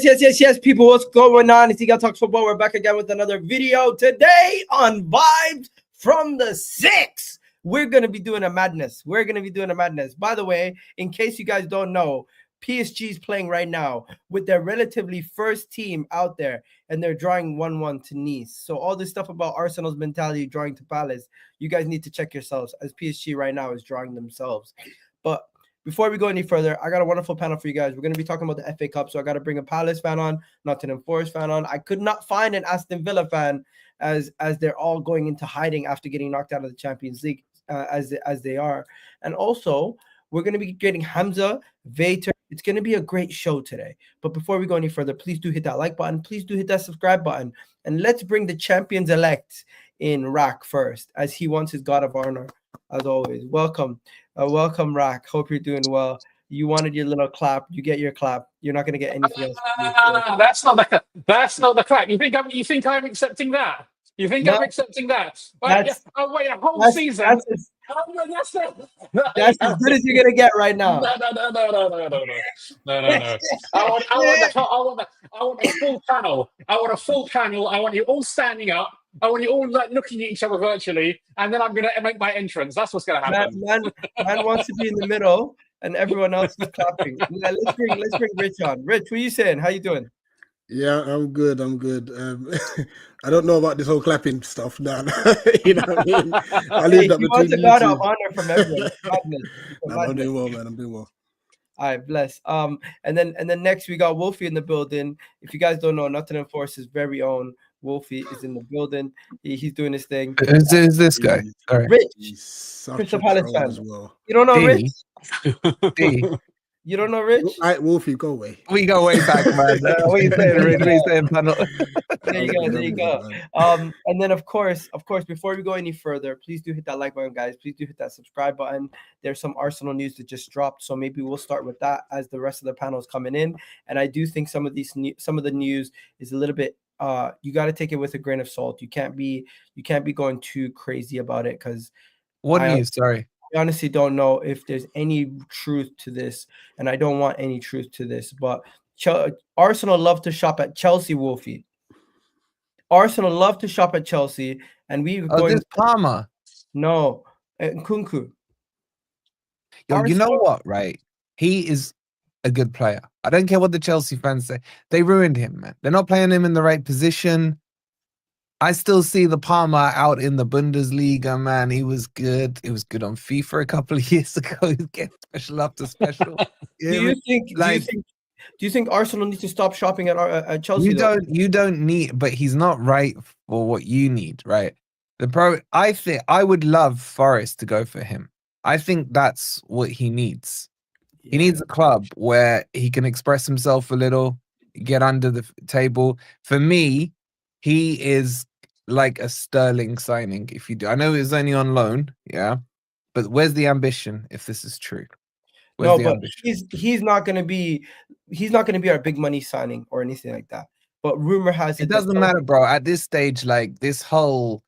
Yes, people, what's going on? It's Eagle Talks Football. We're back again with another video today on Vibes from the Six. We're going to be doing a madness. By the way, in case you guys don't know, PSG is playing right now with their relatively first team out there, and they're drawing 1-1 to Nice. So all this stuff about Arsenal's mentality drawing to Palace, you guys need to check yourselves, as PSG right now is drawing themselves. But before we go any further, I got a wonderful panel for you guys. We're going to be talking about the FA Cup, so I got to bring a Palace fan on, Nottingham Forest fan on. I could not find an Aston Villa fan, as they're all going into hiding after getting knocked out of the Champions League, as they are. And also, we're going to be getting Hamza, Vater. It's going to be a great show today. But before we go any further, please do hit that like button. Please do hit that subscribe button. And let's bring the champions-elect in Rack first, as he wants his God of Honor, as always. Welcome, Rack. Hope you're doing well. You wanted your little clap. You get your clap. You're not going to get anything else. That's not the clap. You think I'm accepting that? You think I'm accepting that? Wait a whole season. That's as good as you're gonna get right now. No. I want a full panel. I want you all standing up. I want you all looking at each other virtually, and then I'm gonna make my entrance. That's what's gonna happen. Man wants to be in the middle, and everyone else is clapping. Let's bring Rich on. Rich, what are you saying? How you doing? Yeah, I'm good. I don't know about this whole clapping stuff now. You know what I mean? I leave that between you two. God of honor from everyone. I'm doing well, man. I'm doing well. All right, bless. And then next we got Wolfie in the building. If you guys don't know, Nottingham Forest's very own Wolfie is in the building. He's doing his thing. Who's this guy? All right. Rich, Crystal Palace fan. As well. You don't know Rich? D. You don't know Rich? All right, Wolfie, go away. We go way back, man. What are you saying, Rich? What are you saying, panel? There you go. And then of course, before we go any further, please do hit that like button, guys. Please do hit that subscribe button. There's some Arsenal news that just dropped, so maybe we'll start with that as the rest of the panel is coming in. And I do think some of the news is a little bit. You got to take it with a grain of salt. You can't be going too crazy about it, because what news? Sorry. I honestly don't know if there's any truth to this, and I don't want any truth to this, but Arsenal love to shop at Chelsea, Wolfie. Arsenal love to shop at Chelsea, and this Palmer. No, Nkunku. You know what, right? He is a good player. I don't care what the Chelsea fans say. They ruined him, man. They're not playing him in the right position. I still see the Palmer out in the Bundesliga, man. He was good. He was good on FIFA a couple of years ago. He's getting special after special. Do you think Arsenal needs to stop shopping at Chelsea? You don't need, but he's not right for what you need, right? I think I would love Forest to go for him. I think that's what he needs. Yeah. He needs a club where he can express himself a little, get under the table. For me, he is like a Sterling signing. If you do, I know he was only on loan, yeah, but where's the ambition if this is true? He's not going to be our big money signing or anything like that. But rumor has it doesn't matter, bro. At this stage, like this whole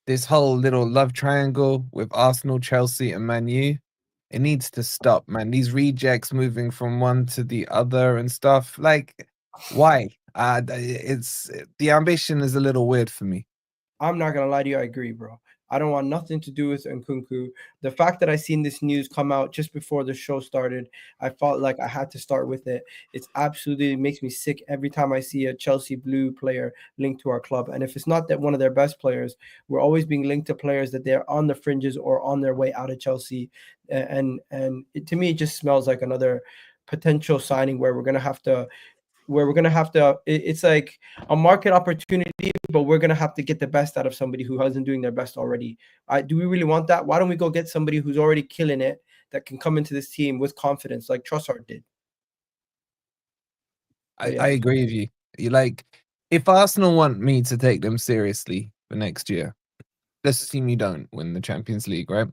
little love triangle with Arsenal, Chelsea, and Man U, it needs to stop, man. These rejects moving from one to the other and stuff. Like, why? It's the ambition is a little weird for me. I'm not gonna lie to you, I agree, bro. I don't want nothing to do with Nkunku. The fact that I seen this news come out just before the show started, I felt like I had to start with it. It's absolutely makes me sick every time I see a Chelsea blue player linked to our club. And if it's not that one of their best players, we're always being linked to players that they're on the fringes or on their way out of Chelsea. And to me, it just smells like another potential signing where we're gonna have to. It's like a market opportunity, but we're going to have to get the best out of somebody who hasn't doing their best already. Do we really want that? Why don't we go get somebody who's already killing it that can come into this team with confidence like Trossard did? I agree with you. You like, if Arsenal want me to take them seriously for next year, let's assume you don't win the Champions League, right?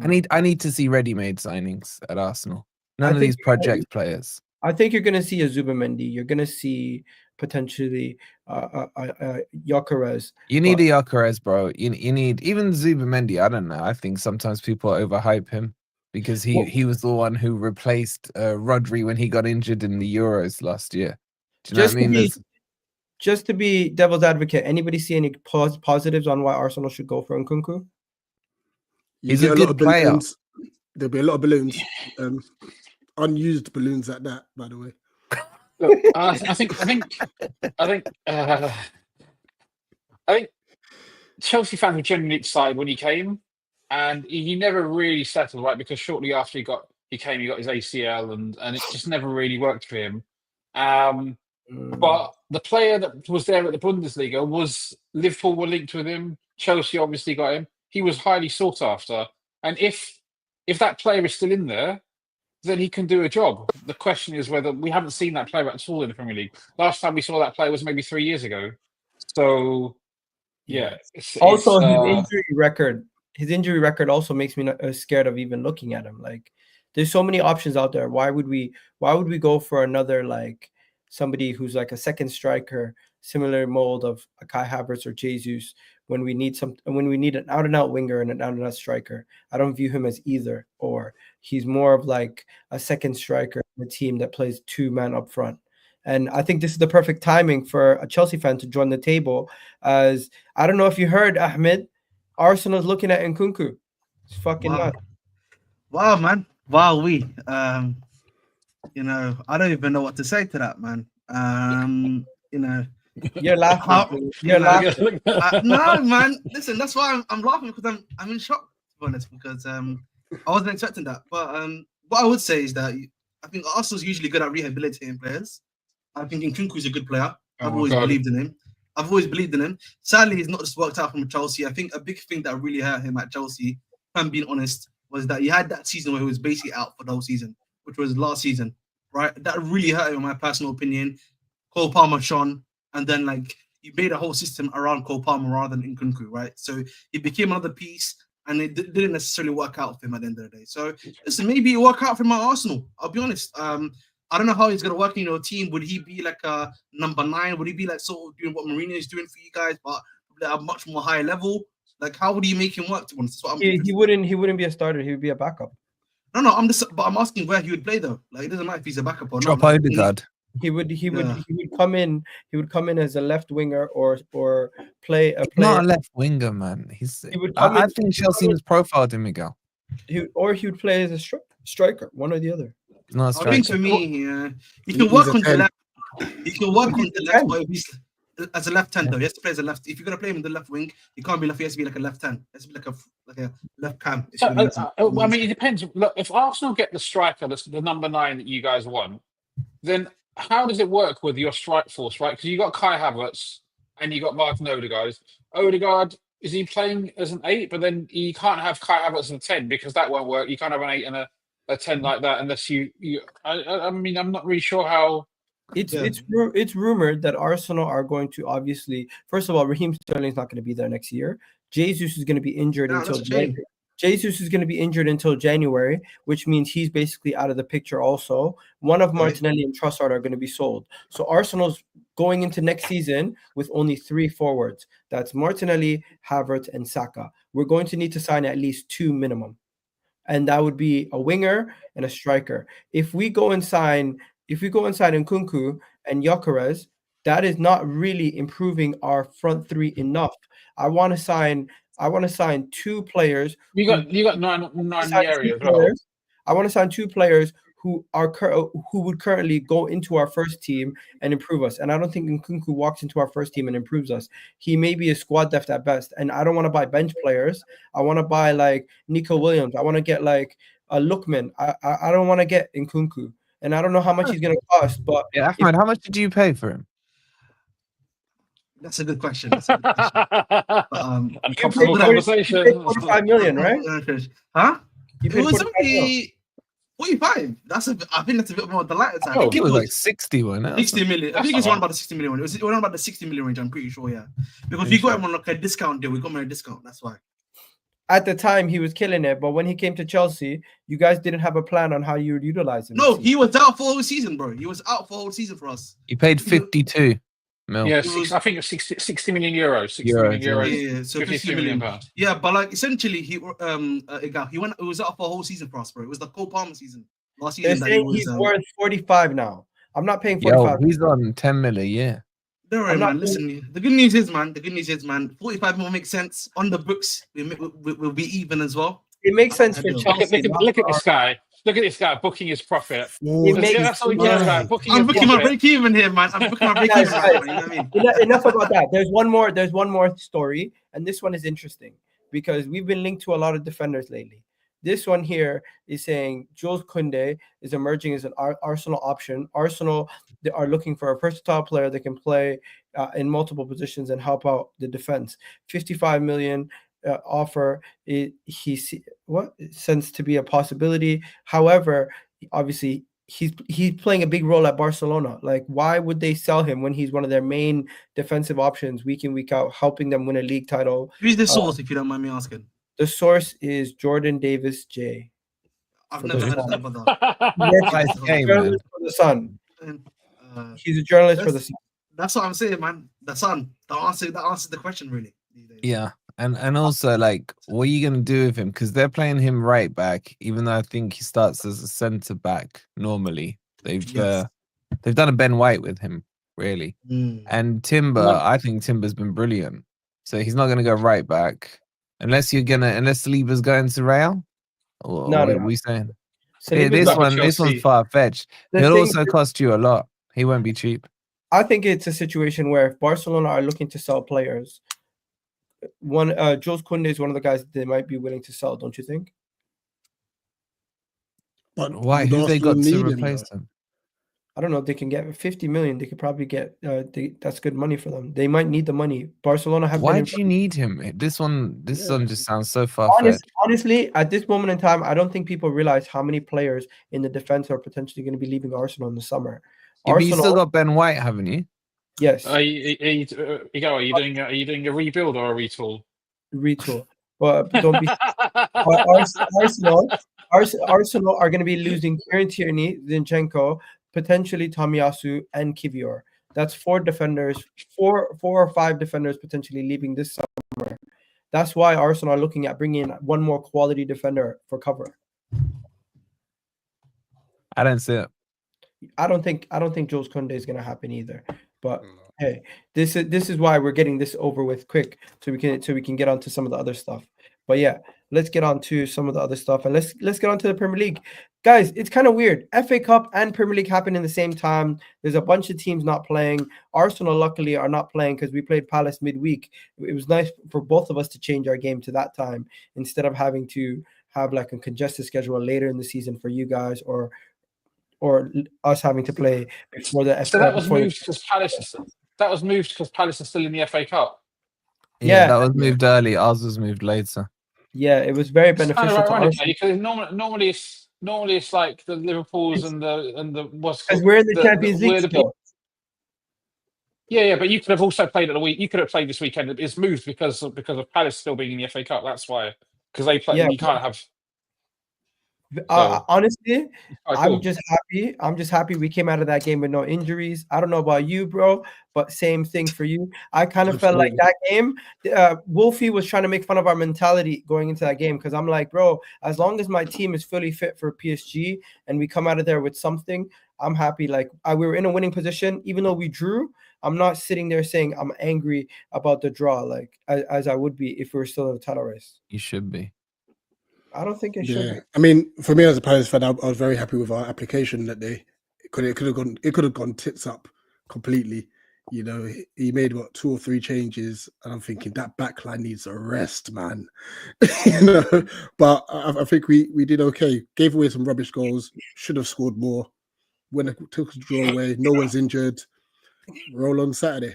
I need to see ready-made signings at Arsenal. None of these project players. I think you're going to see a Zubimendi. You're going to see potentially Gyökeres. You need a Gyökeres, bro. You need even Zubimendi. I don't know. I think sometimes people overhype him. because he was the one who replaced Rodri when he got injured in the Euros last year. Do you know what I mean? Just to be devil's advocate, anybody see any positives on why Arsenal should go for Nkunku? He's a good player. There'll be a lot of balloons, unused balloons at that. By the way, Look, I think Chelsea fans were genuinely excited when he came, and he never really settled, right? Because shortly after he got his ACL, and it just never really worked for him. But the player that was there at the Bundesliga was Liverpool were linked with him. Chelsea obviously got him. He was highly sought after, and if that player is still in there, then he can do a job. The question is whether we haven't seen that player at all in the Premier League. Last time we saw that player was maybe 3 years ago. So, yeah. His injury record also makes me scared of even looking at him. Like, there's so many options out there. Why would we go for another, like, somebody who's like a second striker, similar mold of a Kai Havertz or Jesus, when we need an out-and-out winger and an out-and-out striker? I don't view him as either or. He's more of like a second striker in a team that plays two-man up front. And I think this is the perfect timing for a Chelsea fan to join the table, as I don't know if you heard, Ahmed, Arsenal's looking at Nkunku. It's fucking nuts. Wow, man. Wow, I don't even know what to say to that, man. You're laughing. You're laughing. No, man. Listen, that's why I'm laughing, because I'm in shock, to be honest, because I wasn't expecting that. But what I would say is that I think Arsenal's usually good at rehabilitating players. I think Nkunku's a good player. I've always believed in him. Sadly, he's not just worked out from Chelsea. I think a big thing that really hurt him at Chelsea, if I'm being honest, was that he had that season where he was basically out for the whole season, which was last season, right? That really hurt him, in my personal opinion. Cole Palmer shone, and then he made a whole system around Cole Palmer rather than Nkunku, right? So he became another piece, and it didn't necessarily work out for him at the end of the day. So listen, maybe it work out for him at Arsenal. I'll be honest. I don't know how he's going to work in your team. Would he be like a number 9? Would he be like sort of doing what Mourinho is doing for you guys, but at a much more higher level? Like, how would you make him work? To be honest, he wouldn't be a starter. He would be a backup. No, I'm asking where he would play though. Like, it doesn't matter if he's a backup or not. Drop Odegaard. He would come in. He would come in as a left winger or play a player. Not a left winger, man. I think Chelsea's profiled him, Miguel. He would play as a striker, one or the other. Not a striker. I think for me, he can work on the left. He can work on the left, but if he's as a left 10 though, he has to play as a left. If you're gonna play him in the left wing, he can't be left. He has to be like a left 10. It has to be like a left cam. I mean, it depends. Look, if Arsenal get the striker, that's the number 9 that you guys want, then how does it work with your strike force, right? Because you got Kai Havertz and you got Martin Odegaard. Odegaard, is he playing as an 8? But then you can't have Kai Havertz as a 10 because that won't work. You can't have an 8 and a 10 like that unless you. I mean, I'm not really sure how. It's rumored that Arsenal are going to, obviously, first of all, Raheem Sterling's not going to be there next year. Jesus is going to be injured until January. Jesus is going to be injured until January, which means he's basically out of the picture also. One of Martinelli and Trossard are going to be sold. So Arsenal's going into next season with only 3 forwards. That's Martinelli, Havertz, and Saka. We're going to need to sign at least 2 minimum. And that would be a winger and a striker. If we go and sign Nkunku and Gyökeres, that is not really improving our front 3 enough. I want to sign 2 players. You got nine areas as well. I want to sign 2 players who would currently go into our first team and improve us. And I don't think Nkunku walks into our first team and improves us. He may be a squad depth at best. And I don't want to buy bench players. I want to buy like Nico Williams. I want to get like a Lookman. I don't want to get Nkunku. And I don't know how much he's going to cost. But Ahmed, how much did you pay for him? That's a good question. Uncomfortable conversation. You paid 45 million, right? Huh? You paid it was only 45. I think that's a bit more the lighter side. I think it was like 60, wasn't it? 60 million. I think it's around about the 60 million. It was around about the 60 million range, I'm pretty sure, yeah. Because we got him on like a discount deal. We got him on a discount. That's why. At the time, he was killing it, but when he came to Chelsea, you guys didn't have a plan on how you would utilize him. No, he was out for the whole season, bro. He was out for the whole season for us. He paid 52 mil. Yeah, It was- I think it's 60 million euros. 60 million Euros, euros. Yeah, so 53 million pounds. Yeah, but like essentially, he went. It was out for a whole season for us, bro. It was the Cole Palmer season last They're season that he saying was. he's worth 45 now. I'm not paying 45. Yo, he's on 10 mil a year. Don't worry, I'm not man. Listen, the good news is, man. 45 will make sense on the books. We'll be even as well. It makes sense for Look Chelsea. Look at this guy. Look at this guy booking his profit. It makes That's all he cares about. Booking I'm his booking my profit. break even here, man. I'm booking my break even. Guys, Man, you know what I mean? Enough about that. There's one more story, and this one is interesting because we've been linked to a lot of defenders lately. This one here is saying Jules Kounde is emerging as an Arsenal option. Arsenal, they are looking for a versatile player that can play in multiple positions and help out the defense. 55 million offer. He sense to be a possibility. However, obviously he's playing a big role at Barcelona. Like, why would they sell him when he's one of their main defensive options week in, week out, helping them win a league title? Who's the source, if you don't mind me asking? The source is Jordan Davis J. I've For never the heard of Sun. that brother. Nice game, man. Journalist for the Sun. Uh, He's a journalist for the Sun. That's what I'm saying, man. The Sun. That answers the question, really. these days. Yeah. And also, like, what are you going to do with him? Because they're playing him right back, even though I think he starts as a centre back normally. They've Yes. done a Ben White with him, really. Mm. And Timber, I think Timber's been brilliant. So he's not going to go right back unless Saliba's going to Real. Or No, what no. are we saying? So Yeah, this back to one's Chelsea. far fetched. The He'll thing- also cost you a lot. He won't be cheap. I think it's a situation where if Barcelona are looking to sell players, Jules Kounde is one of the guys that they might be willing to sell, don't you think? But Why? would Who they Arsenal got need to him, replace though? him? I don't know. They can get 50 million. They could probably get that's good money for them. They might need the money. Barcelona have Why been do you need him? This one just sounds so far honest, fetched. honestly, at this moment in time, I don't think people realize how many players in the defense are potentially going to be leaving Arsenal in the summer. Yeah, but you Arsenal, still got Ben White, haven't you? yes, Are you doing a rebuild or a retool? retool. But don't be Arsenal are going to be losing Kieran Tierney, Zinchenko, potentially Tomiyasu, and Kivior. That's four or five defenders potentially leaving this summer. That's why Arsenal are looking at bringing in one more quality defender for cover. I don't see it. I don't think Jules Kounde is going to happen either. But hey, this is why we're getting this over with quick, so we can get on to some of the other stuff. But yeah, let's get on to some of the other stuff, and let's get on to the Premier League. Guys, it's kind of weird. FA Cup and Premier League happen in the same time. There's a bunch of teams not playing. Arsenal, luckily, are not playing because we played Palace midweek. It was nice for both of us to change our game to that time instead of having to have like a congested schedule later in the season for you guys or us having to play before the So that was moved because Palace. That was moved because Palace is still in the FA Cup. Yeah. That was moved early. Ours was moved later. Yeah, it was very It's kind beneficial of to ironic us because normally it's like the Liverpools and the what's because we're in the Champions League we're the still. Yeah, but you could have also played at the week. You could have played this weekend. It's moved because of Palace still being in the FA Cup. That's why, because they play. Yeah. You can't have. Honestly, Quite cool. I'm just happy we came out of that game with no injuries. I don't know about you, bro, but same thing for you. I kind of felt like that game. Wolfie was trying to make fun of our mentality going into that game because I'm like, bro, as long as my team is fully fit for PSG and we come out of there with something, I'm happy. Like we were in a winning position, even though we drew. I'm not sitting there saying I'm angry about the draw, like as I would be if we were still in the title race. You should be. I don't think it should be. I mean, for me as a Palace fan, I was very happy with our application that day. It could have gone tits up completely. You know, he made 2 or 3 changes, and I'm thinking that backline needs a rest, man. You know, but I think we did okay. Gave away some rubbish goals. Should have scored more. When it took a draw away, no one's injured. Roll on Saturday.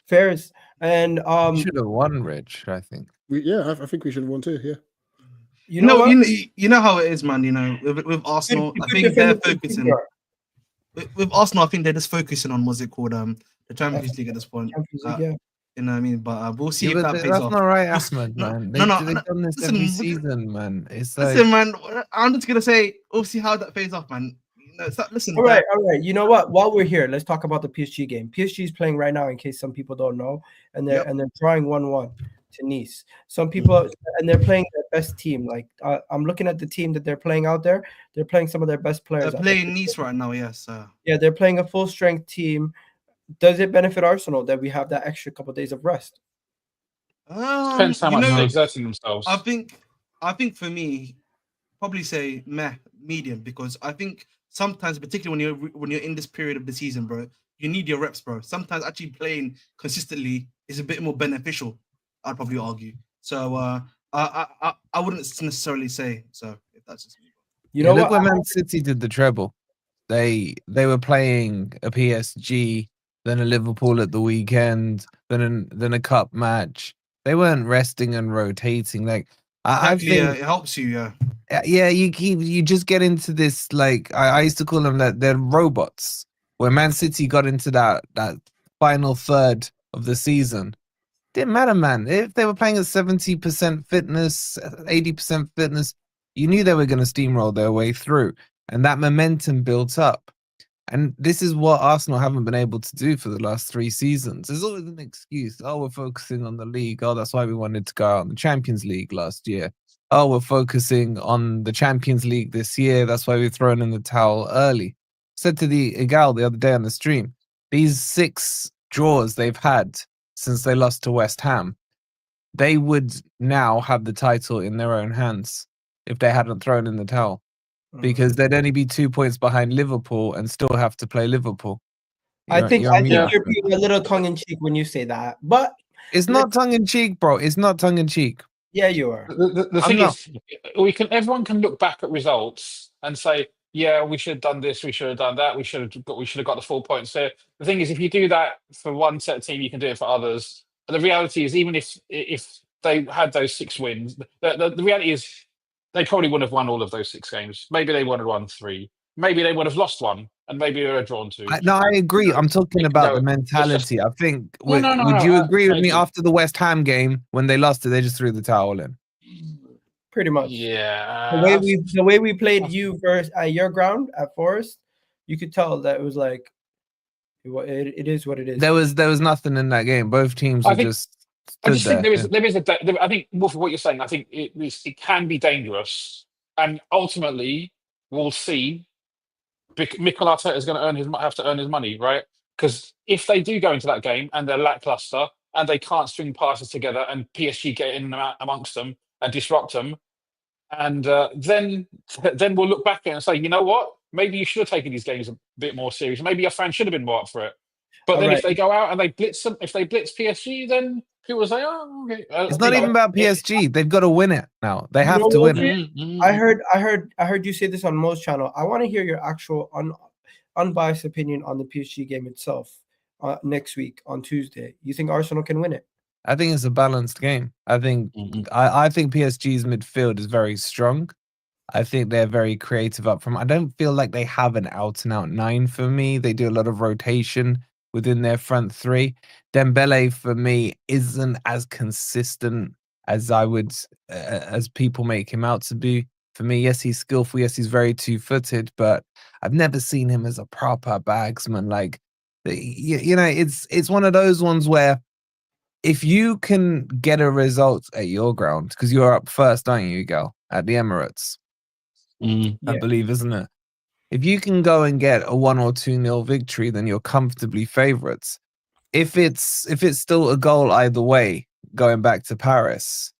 Fairs and You should have won, Rich. I think. I think we should have won too. Yeah. you know what? You know how it is, man. You know, with Arsenal, I think they're focusing. With Arsenal, I think they're just focusing on what's it called, the Champions League at this point. Champions League, yeah. You know what I mean? But we'll see Yeah, if but that pays that's off. not right, Listen, Ahmed, no, man. no, They've done this listen, every listen, season, man. It's like Listen, man, I'm just gonna say we'll see how that pays off, man. Listen, All right. You know what? While we're here, let's talk about the PSG game. PSG is playing right now, in case some people don't know, and they're drawing 1-1 to Nice. Some people and they're playing their best team. Like I'm looking at the team that they're playing out there. They're playing some of their best players. They're playing Nice right now. Yes. Yeah, they're playing a full strength team. Does it benefit Arsenal that we have that extra couple of days of rest? Depends how much they're exerting themselves. I think for me, probably say medium, because I think sometimes, particularly when you're in this period of the season, bro, you need your reps, bro. Sometimes actually playing consistently is a bit more beneficial, I'd probably argue. So I wouldn't necessarily say so, if that's just me. You know, look when Man City did the treble. They were playing a PSG, then a Liverpool at the weekend, then a cup match. They weren't resting and rotating. Like I think it helps you, yeah, you just get into this, like I used to call them that they're robots. When Man City got into that final third of the season, didn't matter, man. If they were playing at 70% fitness, 80% fitness, you knew they were going to steamroll their way through, and that momentum built up. And this is what Arsenal haven't been able to do for the last 3 seasons. There's always an excuse. Oh, we're focusing on the league. Oh, that's why we wanted to go out in the Champions League last year. Oh, we're focusing on the Champions League this year. That's why we've thrown in the towel early. I said to the Igal the other day on the stream, these 6 draws they've had since they lost to West Ham, they would now have the title in their own hands if they hadn't thrown in the towel. Because they'd only be 2 points behind Liverpool and still have to play Liverpool. I think you're being a little tongue in cheek when you say that, but it's not tongue in cheek, bro. It's not tongue in cheek. Yeah, you are. The thing is, everyone can look back at results and say, yeah, we should have done this, we should have done that, we should have got the 4 points there. The thing is, if you do that for one set of team, you can do it for others. But the reality is, even if they had those 6 wins, the reality is they probably wouldn't have won all of those 6 games. Maybe they would have won 3. Maybe they would have lost 1, and maybe they would have drawn 2. No, I agree. I'm talking about the mentality. I think. Would you agree with me after the West Ham game when they lost it? They just threw the towel in. Pretty much. Yeah. The way we played you versus at your ground at Forest, you could tell that it was like it is what it is. There was nothing in that game. Both teams were just. I just think there is I think for what you're saying, I think it can be dangerous, and ultimately we'll see. Mikel Arteta is going to have to earn his money, right? Because if they do go into that game and they're lackluster and they can't string passes together, and PSG get in amongst them and disrupt them, and then we'll look back at it and say, you know what? Maybe you should have taken these games a bit more serious. Maybe your fans should have been more up for it. But then if they go out and they blitz them, if they blitz PSG, then people say, "Oh, okay." It's not even about PSG. They've got to win it now. They have to win it. I heard you say this on Mo's channel. I want to hear your actual unbiased opinion on the PSG game itself next week on Tuesday. You think Arsenal can win it? I think it's a balanced game. I think I think PSG's midfield is very strong. I think they're very creative up front. I don't feel like they have an out-and-out 9 for me. They do a lot of rotation within their front 3. Dembele for me isn't as consistent as I would as people make him out to be. For me, yes, he's skillful. Yes, he's very 2-footed, but I've never seen him as a proper bagsman. Like, you know, it's one of those ones where if you can get a result at your ground, because you're up first, aren't you, Gal, at the Emirates? I believe, isn't it? If you can go and get a 1 or 2-0 victory, then you're comfortably favourites. If it's still a goal either way, going back to Paris,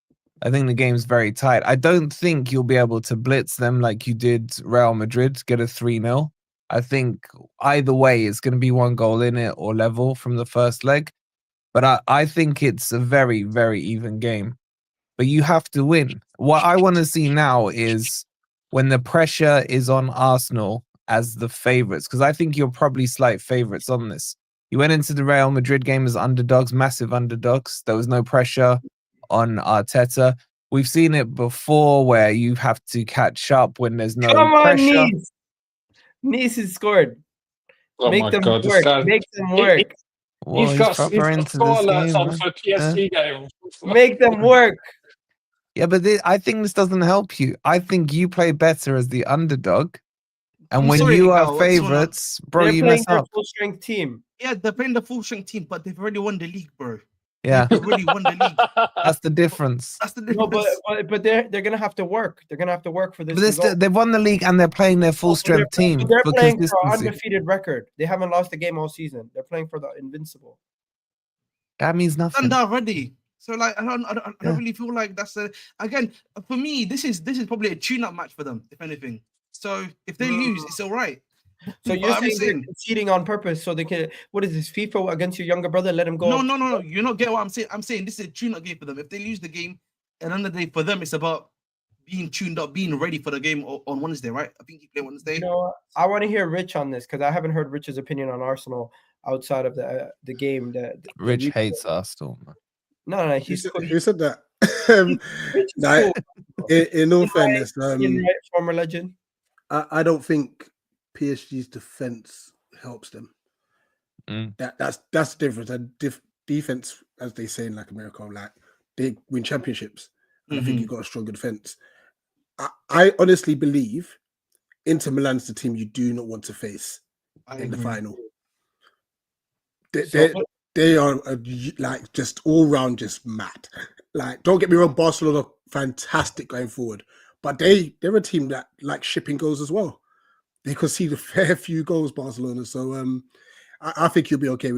I think the game's very tight. I don't think you'll be able to blitz them like you did Real Madrid, get a 3-0. I think either way, it's going to be 1 goal in it or level from the first leg. But I think it's a very, very even game. But you have to win. What I want to see now is when the pressure is on Arsenal as the favourites, because I think you're probably slight favourites on this. You went into the Real Madrid game as underdogs, massive underdogs. There was no pressure on Arteta. We've seen it before where you have to catch up when there's no pressure. Nice has scored. Make them work. Make them work. Well, he's got 4 alerts on for PSG game. Make them work. Yeah, but I think this doesn't help you. I think you play better as the underdog. And I'm when sorry, you are Cal, I just wanna- favorites, bro, They're you playing mess their up. full strength team. Yeah, they're playing the full strength team, but they've already won the league, bro. Yeah, They've already won the league. that's the difference. That's the No, difference. but they're gonna have to work. They're gonna have to work for this But result. they've won the league and they're playing their full strength team But they're for playing for an consistency. undefeated record. They haven't lost a game all season. They're playing for the invincible. That means Done nothing. that already. So like, I don't Yeah. really feel like that's again for me. This is probably a tune-up match for them, if anything. So if they lose, it's all right. So But you're I'm saying they're cheating on purpose so they can? What is this, FIFA against your younger brother? Let him go. No. You not get what I'm saying. I'm saying this is a tune-up game for them. If they lose the game, at the end of the day, for them, it's about being tuned up, being ready for the game on Wednesday, right? I think you play Wednesday. You know, I want to hear Rich on this because I haven't heard Rich's opinion on Arsenal outside of the game. Rich hates Arsenal, man. No, Who said that? Rich is No, cool. in all fairness, Right, former legend. I don't think PSG's defense helps them. Mm. That's the difference. And defense, as they say in like America, like they win championships. And I think you've got a stronger defense. I honestly believe Inter Milan's the team you do not want to face in the final. They are like just all round just mad. Like, don't get me wrong, Barcelona fantastic going forward, but they're a team that like shipping goals as well. They concede a fair few goals, Barcelona. So I think you'll be okay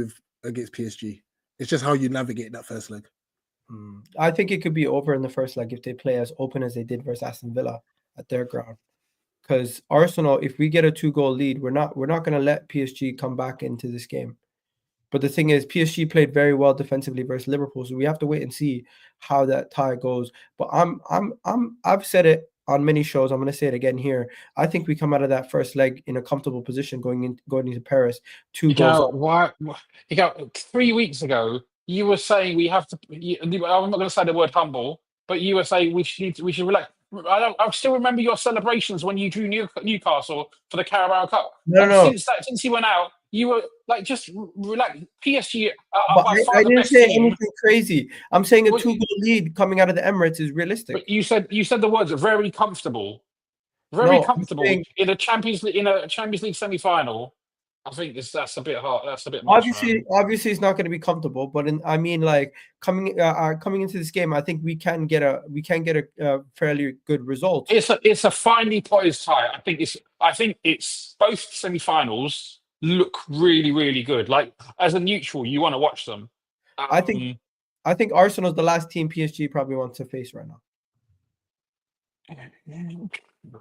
against PSG. It's just how you navigate that first leg. I think it could be over in the first leg if they play as open as they did versus Aston Villa at their ground. Because Arsenal, if we get a 2-goal lead, we're not going to let PSG come back into this game. But the thing is, PSG played very well defensively versus Liverpool, so we have to wait and see how that tie goes. But I've said it on many shows. I'm going to say it again here. I think we come out of that first leg in a comfortable position going into Paris. 2 goals. You go 3 weeks ago. You were saying we have to. I'm not going to say the word humble, but you were saying we should relax. I still remember your celebrations when you drew Newcastle for the Carabao Cup. No. Since you went out, you were like just relax. PSG But by far I the didn't best say team. anything crazy. I'm saying a Well, 2-goal lead coming out of the Emirates is realistic. But you said the words very comfortable, No, I'm comfortable saying- in a Champions League semi-final. I think that's a bit hard. That's a bit much. Obviously, it's not going to be comfortable. But coming into this game, I think we can get a fairly good result. It's a finely poised tie. I think it's both semi-finals look really, really good. Like as a neutral, you want to watch them. I think Arsenal's the last team PSG probably wants to face right now.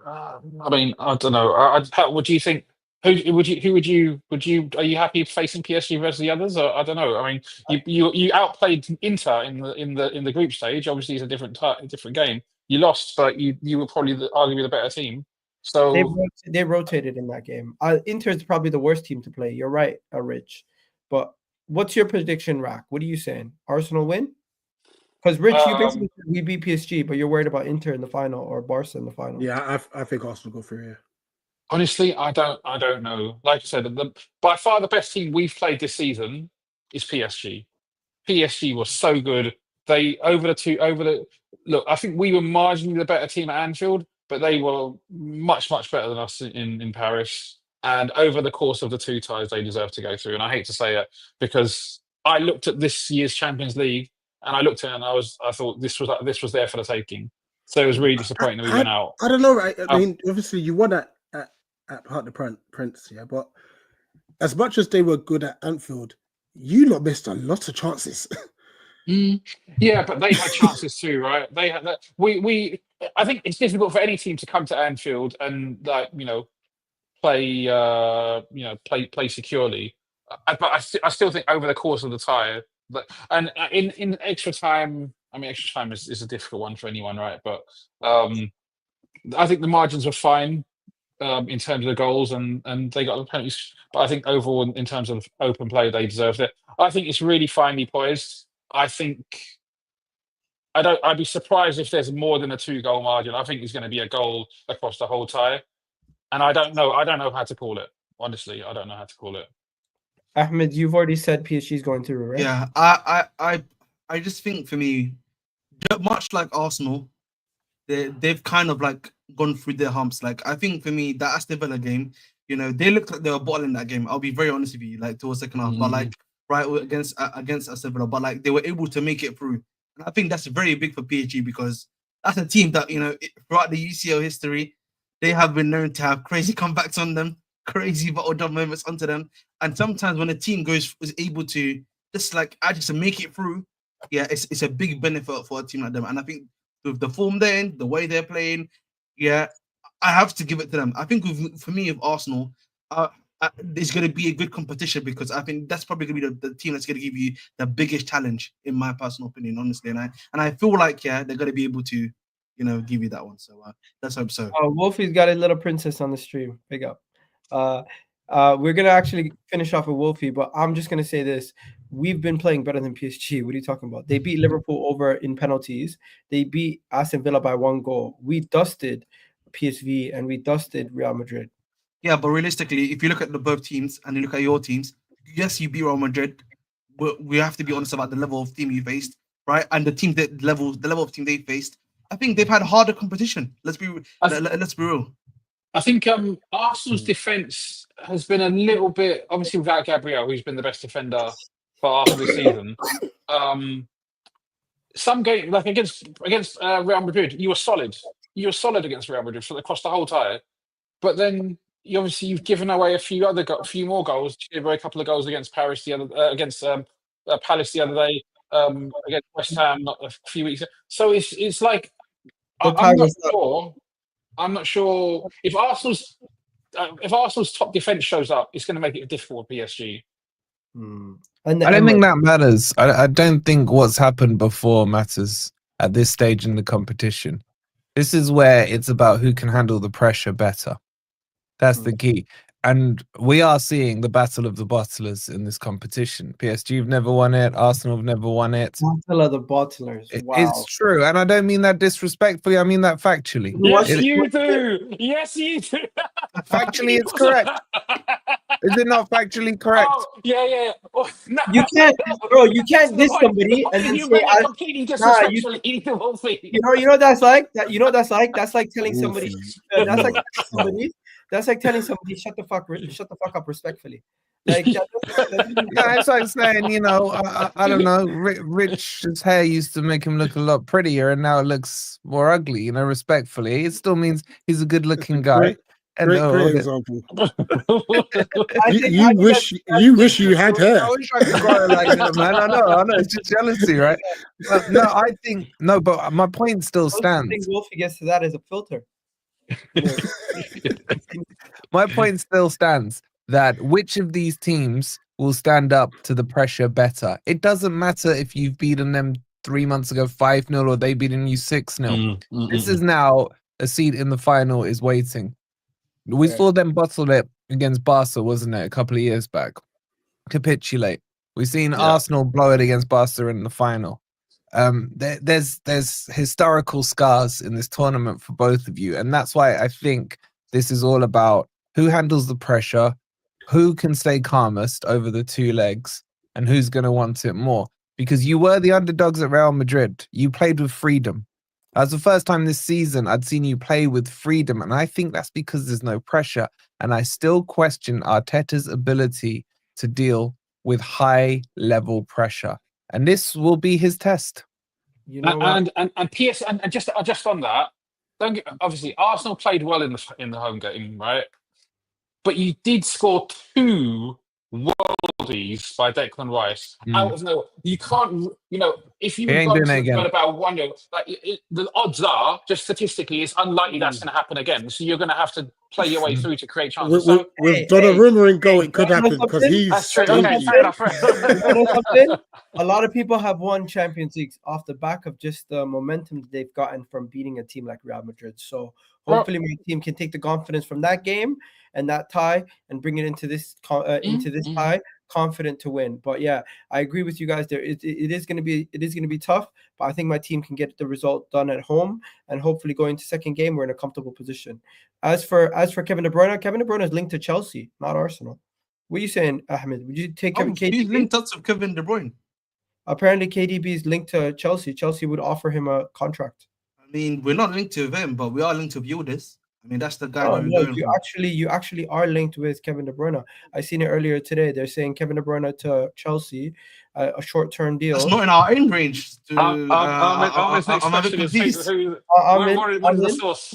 I mean, I don't know. What do you think? Who would you? Are you happy facing PSG versus the others? Or, I don't know. I mean, you outplayed Inter in the group stage. Obviously, it's a different game. You lost, but you were probably arguably the better team. So they rotated in that game. Inter's probably the worst team to play. You're right, Rich. But what's your prediction, Rack? What are you saying? Arsenal win? Because Rich, you basically said we beat PSG, but you're worried about Inter in the final or Barca in the final. Yeah, I think Arsenal go through here. Honestly, I don't know. Like I said, by far the best team we've played this season is PSG. PSG was so good. Look. I think we were marginally the better team at Anfield, but they were much better than us in Paris. And over the course of the two ties, they deserve to go through. And I hate to say it because I looked at this year's Champions League and I looked at it and I thought this was there for the taking. So it was really disappointing that we went out. I don't know, right? I mean, obviously you won at Parc des Princes, yeah, but as much as they were good at Anfield, you lot missed a lot of chances. Yeah, but they had chances too, right? They had that. I think it's difficult for any team to come to Anfield and play securely. But I still think over the course of the tie, and in extra time, I mean, extra time is a difficult one for anyone, right? But I think the margins were fine. In terms of the goals and they got the penalties, but I think overall in terms of open play they deserved it. I think it's really finely poised. I think I'd be surprised if there's more than a 2-goal margin. I think it's going to be a goal across the whole tie, and I don't know how to call it. Honestly, I don't know how to call it. Ahmed, you've already said PSG's going through, right? Yeah, I just think for me, much like Arsenal, they've kind of like gone through their humps. Like I think for me, that Aston Villa game, you know, they looked like they were bottling that game. I'll be very honest with you, like towards second half, but like right against Aston Villa, but like they were able to make it through. And I think that's very big for PSG because that's a team that, you know, throughout the UCL history, they have been known to have crazy comebacks on them, crazy bottle down moments onto them. And sometimes when a team is able to just like actually to make it through, yeah, it's a big benefit for a team like them. And I think with the form they're in, the way they're playing, yeah, I have to give it to them. I think for me, with Arsenal, it's going to be a good competition because I think that's probably going to be the team that's going to give you the biggest challenge, in my personal opinion, honestly. And I feel like, yeah, they're going to be able to, you know, give you that one. So let's hope so. Wolfie's got a little princess on the stream. Big up. We're gonna actually finish off with Wolfie, but I'm just gonna say this: we've been playing better than PSG. What are you talking about? They beat Liverpool over in penalties. They beat Aston Villa by 1 goal. We dusted PSV and we dusted Real Madrid. Yeah, but realistically, if you look at the both teams and you look at your teams, yes, you beat Real Madrid, but we have to be honest about the level of team you faced, right? And the level of team they faced. I think they've had harder competition. Let's be real. I think Arsenal's defence has been a little bit, obviously without Gabriel, who's been the best defender for Arsenal this season. Some game like against Real Madrid, you were solid. You were solid against Real Madrid across the whole tie, but then you've given away a few more goals. You gave away a couple of goals against Paris against Palace the other day, against West Ham a few weeks ago. So it's like I'm not sure if Arsenal's top defense shows up, it's going to make it difficult for PSG. I don't think that matters. I don't think what's happened before matters at this stage in the competition. This is where it's about who can handle the pressure better. That's the key. And we are seeing the battle of the bottlers in this competition. PSG have never won it. Arsenal have never won it. Battle of the bottlers. Wow. It's true. And I don't mean that disrespectfully. I mean that factually. Yes, you do. Yes, you do. Factually, it's correct. Is it not factually correct? Oh, yeah. Oh, no. You can't, bro. You can't diss somebody and then say, completely disrespectfully. You know that's like that. You know that's like telling somebody. That's like telling somebody shut the fuck up respectfully. Like it's like saying, you know, I don't know, Rich's hair used to make him look a lot prettier, and now it looks more ugly. You know, respectfully, it still means he's a good-looking guy. Great example. You wish you had hair. I wish I could grow it like that, man. I know. It's just jealousy, right? But but my point still stands. I think Wolfie gets to that as a filter. My point still stands that which of these teams will stand up to the pressure better. It doesn't matter if you've beaten them 3 months ago 5-0 or they beaten you 6-0. This is now a seat in the final is waiting. We saw them bottle it against Barca, wasn't it, a couple of years back? Capitulate. We've seen Arsenal blow it against Barca in the final. There's historical scars in this tournament for both of you, and that's why I think this is all about who handles the pressure, who can stay calmest over the 2 legs, and who's going to want it more. Because you were the underdogs at Real Madrid. You played with freedom. That's the first time this season I'd seen you play with freedom, and I think that's because there's no pressure. And I still question Arteta's ability to deal with high-level pressure. And this will be his test. You know and just on that, obviously Arsenal played well in the home game, right? But you did score 2 worldies by Declan Rice out of nowhere. You can't, if you got about 1-0, the odds are just statistically it's unlikely that's going to happen again. So you're going to have to play your way through to create chances. With Donnarumma in goal, it could happen because he's. That's true. Okay, fair enough. A lot of people have won Champions Leagues off the back of just the momentum they've gotten from beating a team like Real Madrid. So hopefully my team can take the confidence from that game and that tie and bring it into this tie, confident to win. But yeah, I agree with you guys. It is going to be tough, but I think my team can get the result done at home, and hopefully going to second game we're in a comfortable position. As for Kevin De Bruyne is linked to Chelsea, not Arsenal. What are you saying, Ahmed? Would you take KDB? He's linked up with Kevin De Bruyne. Apparently, KDB is linked to Chelsea. Chelsea would offer him a contract. mean, we're not linked to him, but we are linked to Yildiz. I mean, that's the guy Oh that we're no, going you for. actually are linked with Kevin De Bruyne. I seen it earlier today. They're saying Kevin De Bruyne to Chelsea, a short-term deal. That's not in our aim range. Ahmed's next I'm a bit question is confused. what is the source?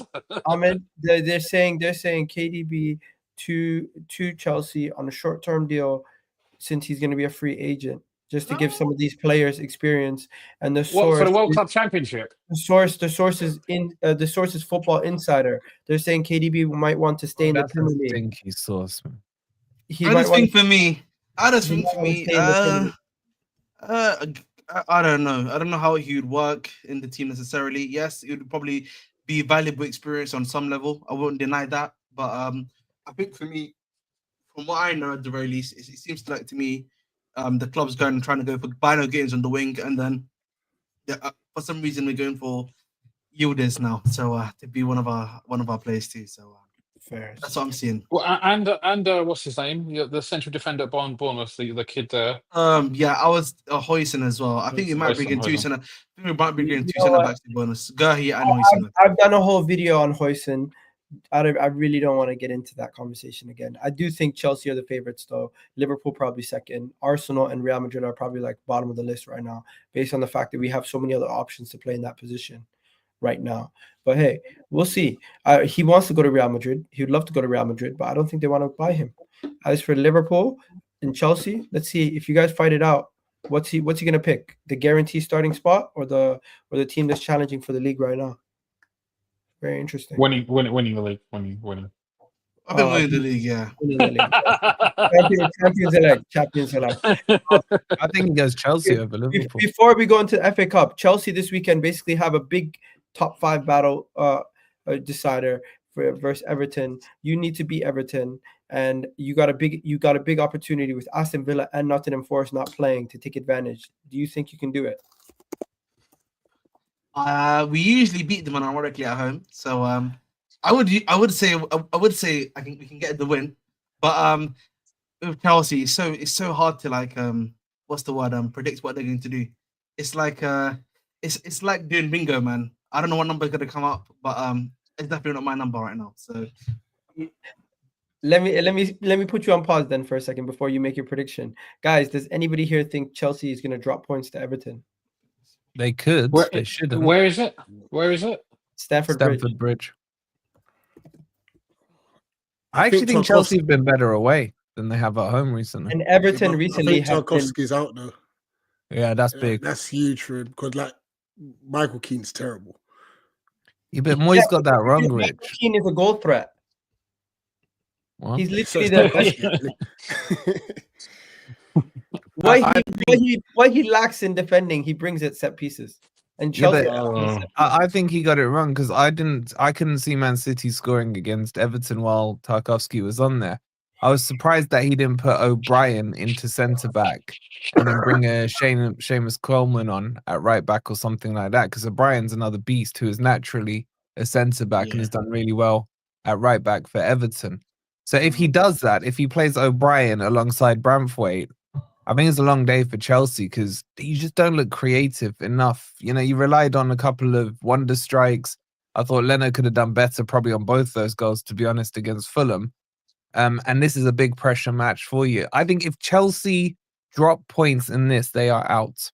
They're saying KDB to Chelsea on a short-term deal since he's going to be a free agent, just to give some of these players experience. And the What, for source the World Club Championship? the source is Football Insider. They're saying KDB might want to stay in the That's a Premier League. stinky sauce, man. He I might just want think for me, I he might wanna stay in the Premier League. I don't know. I don't know how he would work in the team necessarily. Yes, it would probably be valuable experience on some level. I won't deny that. But I think for me, from what I know at the very least, it seems like to me, the club's trying to go for Bino games on the wing, and then for some reason we're going for Yildiz now. So to be one of our players too. So Fair. that's what I'm seeing. Well, and what's his name? The central defender at Bournemouth, the kid there. Yeah, I was Hoyson as well. I think we might bring in two Hoyson. center. I think we might bring in two You know center what? backs to bonus. Gahi and Hoyson. I've done a whole video on Hoyson. I really don't want to get into that conversation again. I do think Chelsea are the favorites, though. Liverpool probably second. Arsenal and Real Madrid are probably like bottom of the list right now, based on the fact that we have so many other options to play in that position right now. But hey, we'll see. He wants to go to Real Madrid. He would love to go to Real Madrid, but I don't think they want to buy him. As for Liverpool and Chelsea, let's see if you guys fight it out. What's he gonna pick? The guarantee starting spot or the team that's challenging for the league right now? Very interesting. Winning the league. Winning. I've been winning the league, yeah. Winning the league. Champions elect. I think he goes Chelsea over Liverpool. Before we go into the FA Cup, Chelsea this weekend basically have a big top 5 battle decider versus Everton. You need to beat Everton, and you got a big opportunity with Aston Villa and Nottingham Forest not playing to take advantage. Do you think you can do it? We usually beat them ironically at home, so I would say I think we can get the win, but with Chelsea, it's so hard to like what's the word predict what they're going to do. It's like it's like doing bingo, man. I don't know what number is going to come up, but it's definitely not my number right now. So let me put you on pause then for a second before you make your prediction, guys. Does anybody here think Chelsea is going to drop points to Everton? They could. They shouldn't. Where is it? Stamford Bridge. I actually think Chelsea have been better away than they have at home recently. And Everton recently have Tarkowski's out though. Yeah, that's big. That's huge for him because like Michael Keane's terrible. Yeah, but Moyes got that wrong, Rich. Michael Keane is a goal threat. What? He's literally the what he lacks in defending, he brings at set pieces. And Chelsea, I think he got it wrong because I couldn't see Man City scoring against Everton while Tarkowski was on there. I was surprised that he didn't put O'Brien into centre back and then bring a Seamus Coleman on at right back or something like that, because O'Brien's another beast who is naturally a centre back and has done really well at right back for Everton. So if he does that, if he plays O'Brien alongside Braithwaite, I think it's a long day for Chelsea because you just don't look creative enough. You know, you relied on a couple of wonder strikes. I thought Leno could have done better probably on both those goals, to be honest, against Fulham. And this is a big pressure match for you. I think if Chelsea drop points in this, they are out.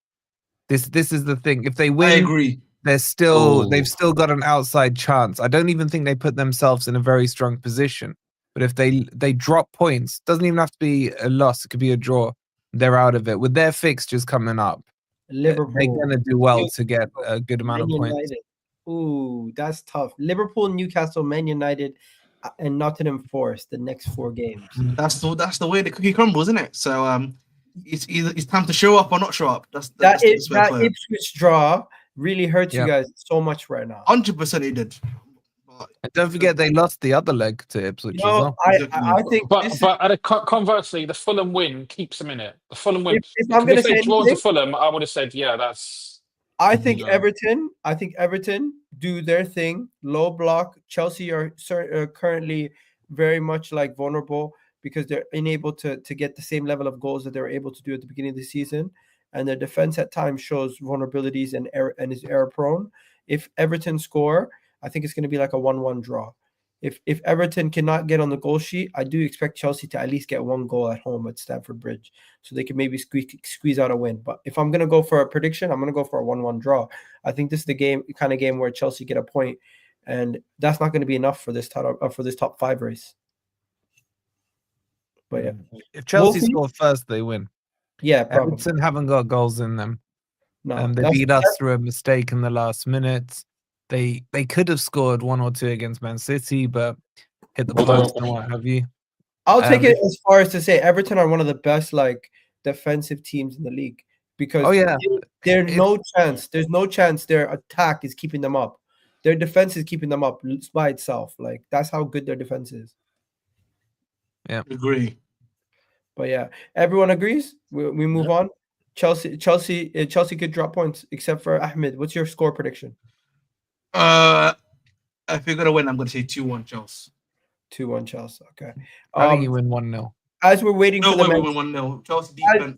This is the thing. If they win, I agree. they've still got an outside chance. I don't even think they put themselves in a very strong position. But if they drop points, doesn't even have to be a loss. It could be a draw. They're out of it. With their fixtures coming up, Liverpool, they're going to do well to get a good amount of points. Ooh, that's tough. Liverpool, Newcastle, Man United, and Nottingham Forest the next 4 games. That's the way the cookie crumbles, isn't it? So it's time to show up or not show up. That Ipswich draw really hurts you guys so much right now. 100% it did. And don't forget they lost the other leg to Ipswich as well. I think, but conversely, the Fulham win keeps them in it. The Fulham win. If they draw to Fulham, I would have said, yeah, that's. I think Everton do their thing, low block. Chelsea are currently very much like vulnerable because they're unable to get the same level of goals that they were able to do at the beginning of the season, and their defense at times shows vulnerabilities and is error prone. If Everton score, I think it's going to be like a 1-1 draw. If Everton cannot get on the goal sheet, I do expect Chelsea to at least get 1 goal at home at Stamford Bridge, so they can maybe squeeze out a win. But if I'm going to go for a prediction, I'm going to go for a 1-1 draw. I think this is the kind of game where Chelsea get a point, and that's not going to be enough for this top 5 race. But yeah, if Chelsea Wolfie? score first, they win. Yeah, probably. Everton haven't got goals in them. No, They beat us through a mistake in the last minute. They could have scored 1 or 2 against Man City, but hit the post and what have you. I'll take it as far as to say Everton are one of the best like defensive teams in the league, because there's no chance their attack is keeping them up. Their defense is keeping them up by itself. Like, that's how good their defense is. Yeah, agree. But yeah, everyone agrees. We move on. Chelsea could drop points except for Ahmed. What's your score prediction? If you're gonna win, I'm gonna say 2-1 Chelsea. 2-1 Chelsea. Okay. I think you win 1-0. As we're waiting for the 1-0 Chelsea defense.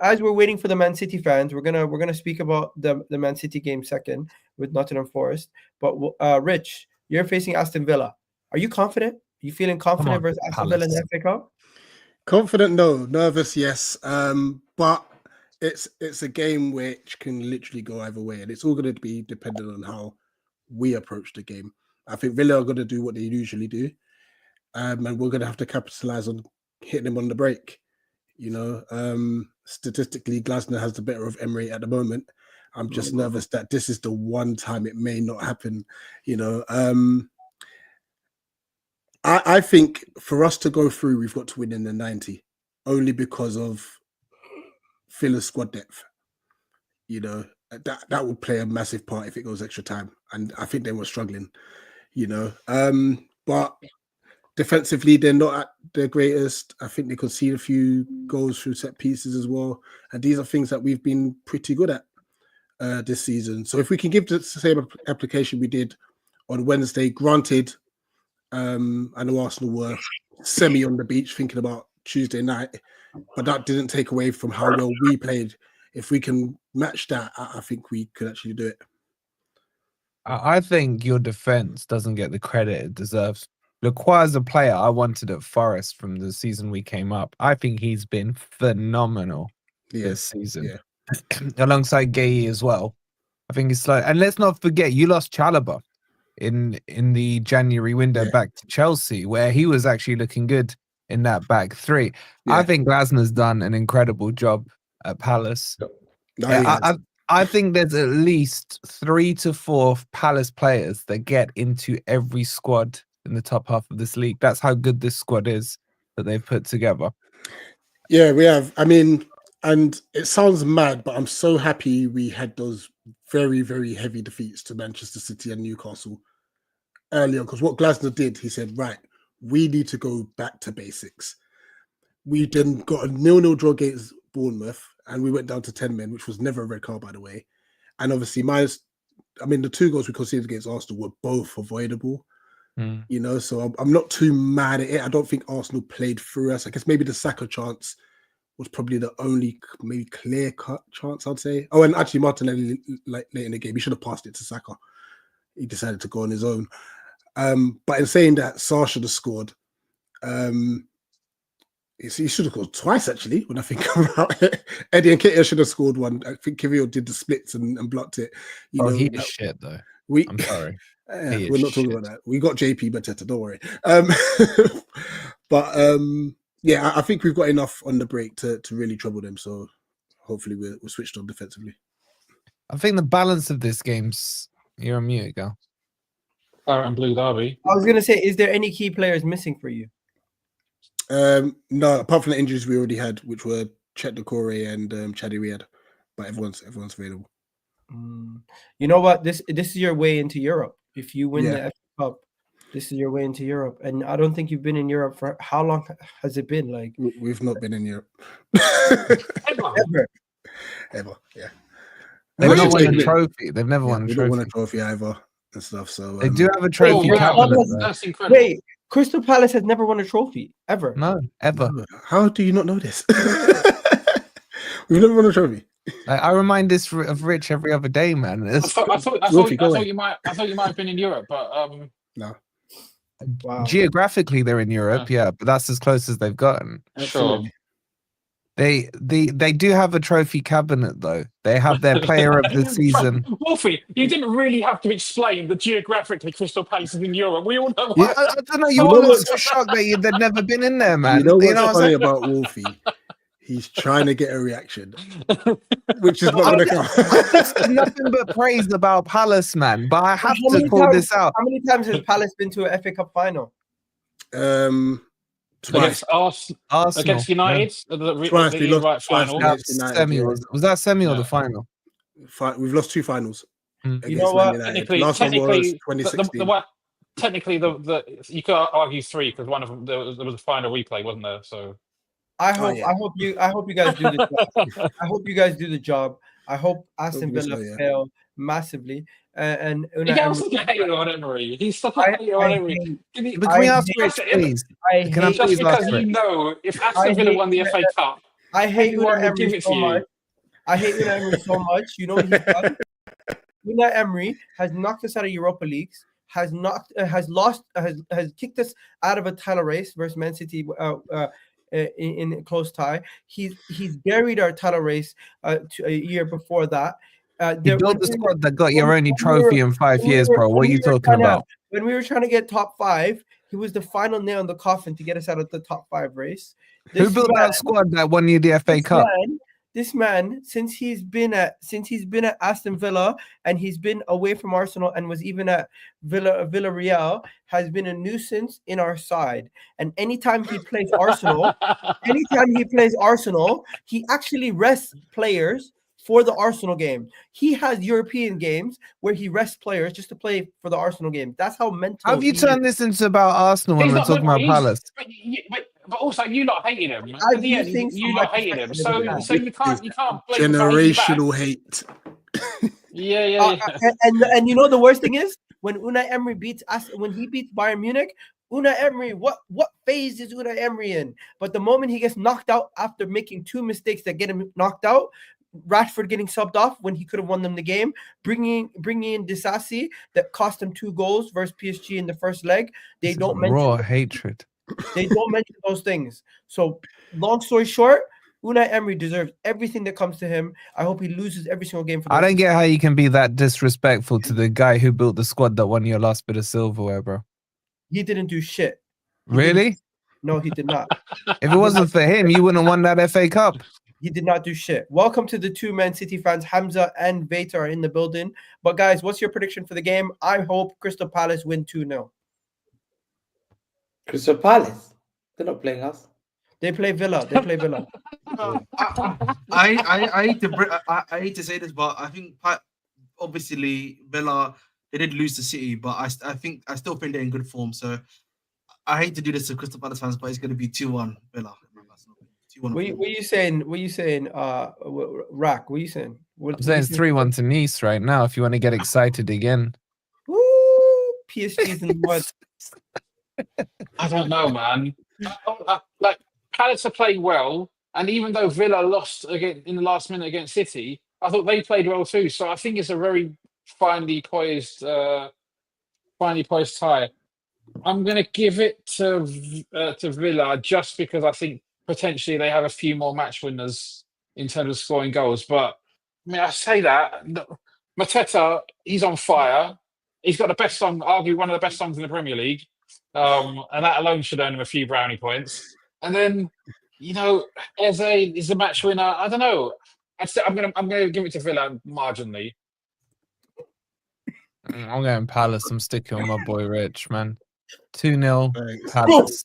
As we're waiting for the Man City fans, we're gonna speak about the Man City game second with Nottingham Forest. But Rich, you're facing Aston Villa. Are you confident? Are you feeling confident versus Aston Villa in the FA Cup? Confident, no. Nervous, yes. But it's a game which can literally go either way, and it's all going to be dependent on how we approach the game. I think Villa are going to do what they usually do, and we're going to have to capitalize on hitting them on the break. You know, statistically, Glasner has the better of Emery at the moment. I'm just nervous that this is the one time it may not happen. You know, I think for us to go through, we've got to win in the 90, only because of Villa's squad depth. You know, that will play a massive part if it goes extra time, and I think they were struggling. You know, but defensively, they're not at their greatest. I think they concede a few goals through set pieces as well. And these are things that we've been pretty good at this season. So if we can give the same application we did on Wednesday, granted, I know Arsenal were semi on the beach thinking about Tuesday night, but that didn't take away from how well we played. If we can match that, I think we could actually do it. I think your defense doesn't get the credit it deserves. Lacroix is a player I wanted at Forest from the season we came up. I think he's been phenomenal this season, alongside Gay as well. I think it's like, and let's not forget, you lost Chalobah in the January window back to Chelsea, where he was actually looking good in that back three. I think Glasner's done an incredible job at Palace. I think there's at least 3 to 4 Palace players that get into every squad in the top half of this league. That's how good this squad is that they've put together. Yeah, we have. I mean, and it sounds mad, but I'm so happy we had those very, very heavy defeats to Manchester City and Newcastle earlier, because what Glasner did, he said, right, we need to go back to basics. We then got a 0-0 draw against Bournemouth, and we went down to 10 men, which was never a red card, by the way. And obviously, the 2 goals we conceded against Arsenal were both avoidable. You know, so I'm not too mad at it. I don't think Arsenal played through us. I guess maybe the Saka chance was probably the only maybe clear-cut chance, I'd say. Oh, and actually, Martinelli, late in the game, he should have passed it to Saka. He decided to go on his own. But in saying that, Sarr should have scored. He should have scored twice, actually, when I think about it. Eddie and Nketiah should have scored one. I think Kivio did the splits and blocked it. He is shit, though. I'm sorry. We're not talking about that. We got JP Mateta, don't worry. But I think we've got enough on the break to really trouble them. So hopefully we're switched on defensively. I think the balance of this game's... You're on mute, go. Claret and Blue Derby. I was going to say, is there any key players missing for you? No, apart from the injuries we already had, which were Chet Decore and Chadi Riyad. But everyone's available. You know what? This is your way into Europe. If you win the FA Cup, this is your way into Europe. And I don't think you've been in Europe for how long has it been? Like, we've not been in Europe ever. Yeah, they've not won a trophy. They've never won a trophy. They don't won a trophy either and stuff. So they do have a trophy. That's incredible. Wait, Crystal Palace has never won a trophy ever. No, ever. How do you not know this? We've never won a trophy. I remind this of Rich every other day, man. I thought Wolfie, go away. you might have been in Europe, but No. Wow. Geographically, they're in Europe, yeah, but that's as close as they've gotten. sure. They do have a trophy cabinet though. They have their player of the season. Wolfie, you didn't really have to explain that geographically Crystal Palace is in Europe. We all know. Yeah. I don't know. You You know all look what's- so shocked that they'd never been in there, man. You know what's what I'm funny saying? about Wolfie? He's trying to get a reaction, which is not going to come. There's nothing but praise about Palace, man. But I have How to many call times- this out. How many times has Palace been to a FA Cup final? Twice. Arsenal Against United, Twice, the we lost right twice final. Yeah, against United, semi yeah. was that semi or Yeah. the final? We've lost 2 finals. Mm. Against You know what? Man United. Technically, Last one was the 2016. one. Technically, the you could argue 3 because one of them there was a final replay, wasn't there? So I hope yeah. I hope you guys do the job. I hope you guys do the job. I hope Aston Hopefully Villa so, yeah. fail massively. And you guys are hating on Emery. He's such a I- hater on I Emery. hate- Can you- But can we I ask hate- Rich, please? I Can I hate just please ask because Rich? you know if I Aston Villa hate won the FA Cup, I hate everyone Unai would give Emery it so to you. much. I hate Unai Emery so much. You know what he's done? Unai Emery has knocked us out of Europa Leagues. Has kicked us out of a title race versus Man City in a close tie. He's buried our title race to a year before that. You built the squad that got your only trophy in 5 years, bro. What are you talking about? When we were trying to get top 5, he was the final nail in the coffin to get us out of the top 5 race. Who built that squad that won you the FA Cup? This man, since he's been at Aston Villa and he's been away from Arsenal and was even at Villarreal, has been a nuisance in our side. And anytime he plays Arsenal, he actually rests players for the Arsenal game. He has European games where he rests players just to play for the Arsenal game. That's how mental. How have you turned this into about Arsenal when He's we're not- talking about he's- Palace? But also, you lot hated him. I At the view end, things you from lot my hated him. perspective. So you can't blame him for hating you Generational back. hate. Yeah. And you know the worst thing is when Unai Emery beats Bayern Munich, Unai Emery, what phase is Unai Emery in? But the moment he gets knocked out after making 2 mistakes that get him knocked out, Rashford getting subbed off when he could have won them the game, bringing in Disasi that cost him 2 goals versus PSG in the first leg. They don't mention Raw hatred. They don't mention those things. So, long story short, Unai Emery deserves everything that comes to him. I hope he loses every single game. For I don't get how you can be that disrespectful to the guy who built the squad that won your last bit of silverware, bro. He didn't do shit. Really? No, he did not. If it wasn't for him, you wouldn't have won that FA Cup. He did not do shit. Welcome to the 2 Man City fans. Hamza and Veta are in the building. But guys, what's your prediction for the game? I hope Crystal Palace win 2-0. Crystal Palace. They're not playing us. They play Villa. I hate to say this, but I think obviously Villa, they did lose to City, but I still think they're in good form. So I hate to do this to Crystal Palace fans, but it's going to be 2-1 Villa. 2-1. What are you saying? Rack? What are you saying? I'm saying it's 3-1 to Nice right now. If you want to get excited again, Woo! PSG's in the mud. I don't know, man. Like Palace are playing well, and even though Villa lost again in the last minute against City, I thought they played well too. So I think it's a very finely poised tie. I'm going to give it to Villa just because I think potentially they have a few more match winners in terms of scoring goals. But I mean, I say that Mateta, he's on fire. He's got the best song, arguably one of the best songs in the Premier League. And that alone should earn him a few brownie points. And then, Eze is the match winner. I don't know. I'm gonna give it to Villa marginally. I'm going Palace. I'm sticking with my boy Rich, man. 2-0 Thanks. Palace.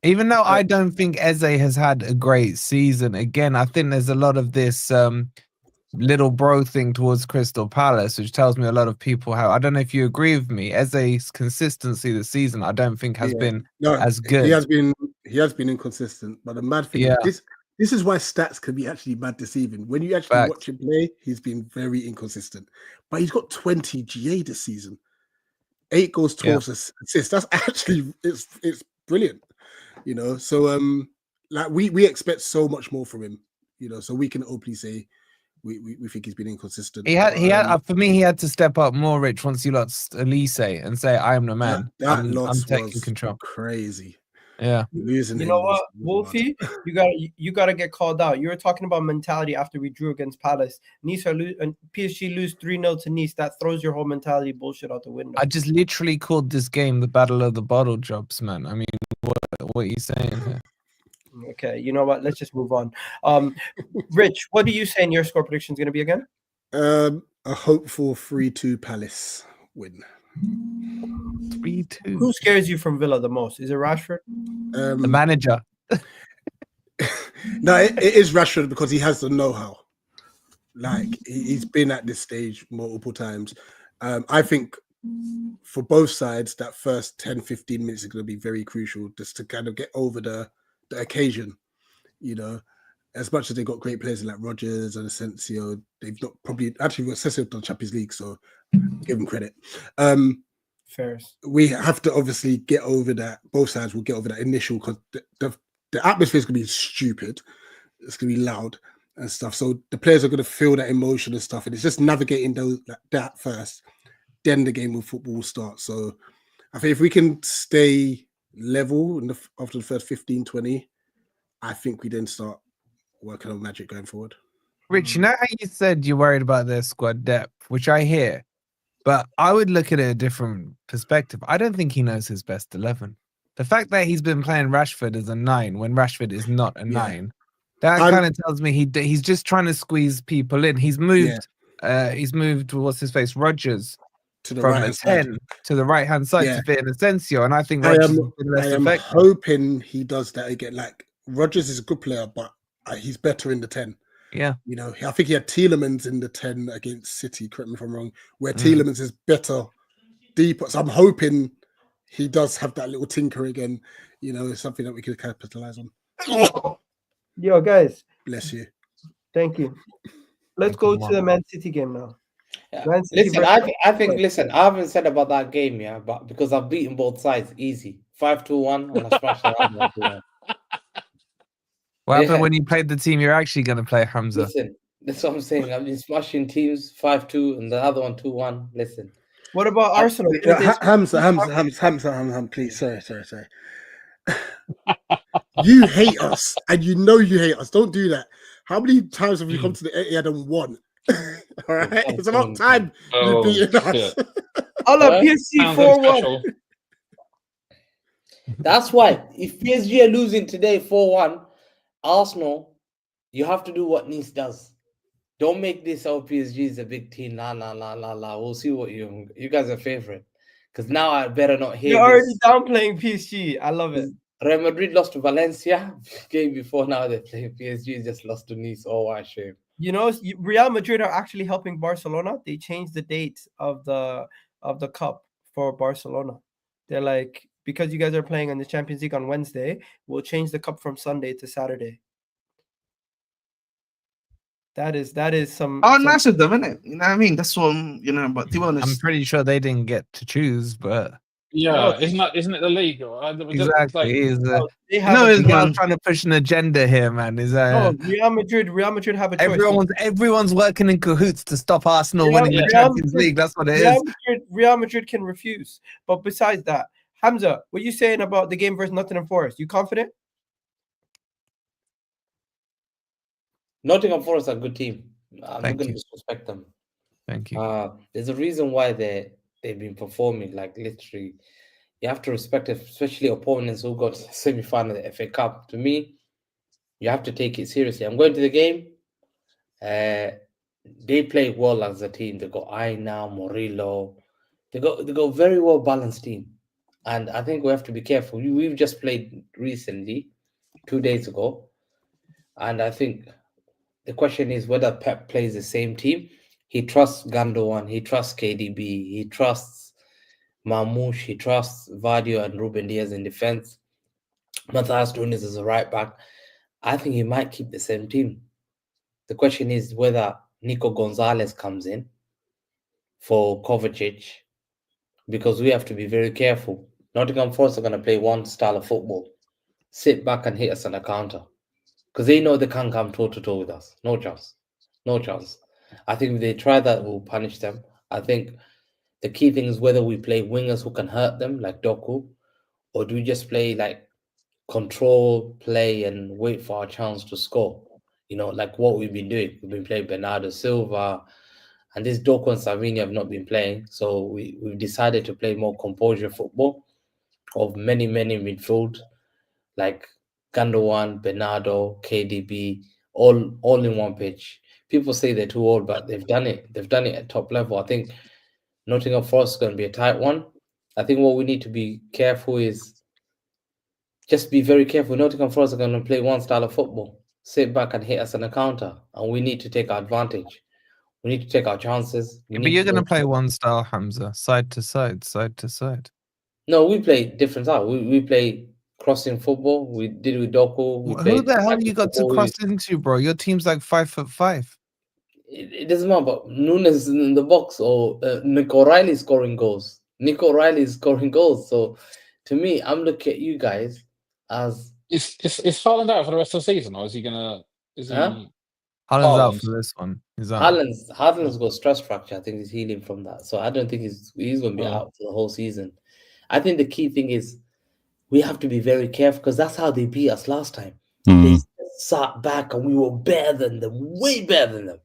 Even though I don't think Eze has had a great season, again, I think there's a lot of this little bro thing towards Crystal Palace, which tells me a lot of people how. I don't know if you agree with me. Eze's consistency this season, I don't think has been as good. He has been inconsistent, but the mad thing is this is why stats can be actually mad deceiving. When you actually watch him play, he's been very inconsistent. But he's got 20 GA this season. 8 goals, 12 assists. That's actually it's brilliant. So like we expect so much more from him, so we can openly say we think he's been inconsistent. He had for me, he had to step up more, Rich, once you lost Elise and say, I am the man. That I'm loss taking was control. crazy. Yeah. Losing You him know was what, Wolfie? You gotta get called out. You were talking about mentality after we drew against Palace. Nice and PSG lose 3-0 to Nice. That throws your whole mentality bullshit out the window. I just literally called this game the Battle of the Bottle Jobs, man. I mean, what are you saying here? Okay, you know what? Let's just move on. Rich, what do you say your score prediction is going to be again? A hopeful 3-2 Palace win. 3-2. Who scares you from Villa the most? Is it Rashford? The manager. No, it is Rashford because he has the know-how. Like he's been at this stage multiple times. I think for both sides, that first 10-15 minutes is going to be very crucial just to kind of get over the occasion. You know, as much as they got great players like Rodgers and Asensio, they've not probably actually Asensio done Champions League, so give them credit. Fair. We have to obviously get over that. Both sides will get over that initial because the atmosphere is going to be stupid. It's going to be loud and stuff. So the players are going to feel that emotion and stuff, and it's just navigating that first. Then the game of football will start. So I think if we can stay level after the first 15-20, I think we then start working on magic going forward. Rich, you know how you said you're worried about their squad depth, which I hear, but I would look at it a different perspective. I don't think he knows his best 11. The fact that he's been playing Rashford as a 9 when Rashford is not a 9, that kind of tells me he's just trying to squeeze people in. He's moved. He's moved. What's his face? Rodgers to the from right a 10 to the right hand side to fit in Asensio, and I think Rodgers has been less effective. Hoping he does that again. Like Rodgers is a good player, but he's better in the 10. Yeah, you know, I think he had Tielemans in the 10 against City. Correct me if I'm wrong. Where Tielemans is better deeper. So I'm hoping he does have that little tinker again. You know, it's something that we could capitalize on. Yo, guys. Bless you. Thank you. Let's go to the Man City game now. Yeah. Listen, I think. Listen, I haven't said about that game, but because I've beaten both sides easy, 5-2-1, and I smashed it. What happened when you played the team you're actually going to play, Hamza? Listen, that's what I'm saying. I've been smashing teams 5-2 and the other one 2-1. Listen. What about Arsenal? Hamza, please. Sorry. You hate us, and you know you hate us. Don't do that. How many times have we come to the Etihad and won? All right, it's about time you've beaten us. Allah, PSG 4-1. That's why if PSG are losing today 4-1, Arsenal, you have to do what Nice does. Don't make this PSG is a big team. La. We'll see what you guys are favorite. Because now I better not hear. You're already downplaying PSG. I love it. Real Madrid lost to Valencia game before. Now they play PSG just lost to Nice. Oh, what a shame. You know, Real Madrid are actually helping Barcelona. They changed the date of the cup for Barcelona. They're like, because you guys are playing in the Champions League on Wednesday, we'll change the cup from Sunday to Saturday. That is some. Nice of them, isn't it? You know what I mean? That's what But to be honest, I'm pretty sure they didn't get to choose, but isn't it the league? Exactly. They have trying to push an agenda here, man. Real Madrid have a choice. Everyone's working in cahoots to stop Arsenal winning the Champions League. That's what it is. Real Madrid can refuse. But besides that, Hamza, what are you saying about the game versus Nottingham Forest? You confident? Nottingham Forest are a good team. I'm not going to disrespect them. Thank you. There's a reason why they've been performing. Like literally, you have to respect it, especially opponents who got semi-final of the FA Cup. To me, you have to take it seriously. I'm going to the game. They play well as a team. They got Aina, Murillo. They got very well balanced team, and I think we have to be careful. We've just played recently, 2 days ago, and I think the question is whether Pep plays the same team. He trusts Gundogan, he trusts KDB, he trusts Mamouche, he trusts Vardio and Ruben Diaz in defense. Matthias Nunes is a right back. I think he might keep the same team. The question is whether Nico Gonzalez comes in for Kovacic, because we have to be very careful. Nottingham Forest are going to play one style of football. Sit back and hit us on a counter. Because they know they can't come toe-to-toe with us. No chance. No chance. I think if they try that, we'll punish them. I think the key thing is whether we play wingers who can hurt them, like Doku, or do we just play like control play and wait for our chance to score? You know, like what we've been doing. We've been playing Bernardo Silva, and this Doku and Savini have not been playing. So we've decided to play more composure football of many midfield, like Gundogan, Bernardo, KDB, all in one pitch. People say they're too old, but they've done it. They've done it at top level. I think Nottingham Forest is going to be a tight one. I think what we need to be careful is just be very careful. Nottingham Forest are going to play one style of football, sit back and hit us on a counter, and we need to take our advantage. We need to take our chances. But you're going to play one style, Hamza, side to side, side to side. No, we play different style. We play crossing football. We did with Doku. Who the hell you got to cross into, bro? Your team's like 5'5". It doesn't matter, but Nunes is in the box or Nick O'Reilly scoring goals. Nick O'Reilly is scoring goals. So to me, I'm looking at you guys as... Is Haaland out for the rest of the season, or is he gonna? Is he? Huh? Haaland's out for this one. Haaland's got stress fracture. I think he's healing from that. So I don't think he's going to be out for the whole season. I think the key thing is we have to be very careful because that's how they beat us last time. They sat back and we were better than them, way better than them.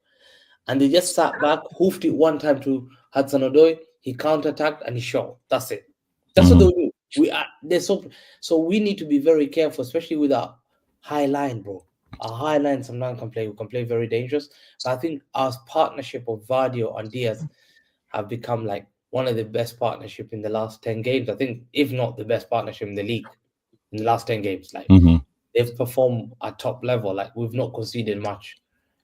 And they just sat back, hoofed it one time to Hudson-Odoi. He counter-attacked and he shot. That's it. That's what they do. So we need to be very careful, especially with our high line, bro. Our high line sometimes we can play very dangerous. But I think our partnership of Vardio and Diaz have become like one of the best partnership in the last 10 games. I think, if not the best partnership in the league in the last 10 games. Like they've performed at top level. Like we've not conceded much,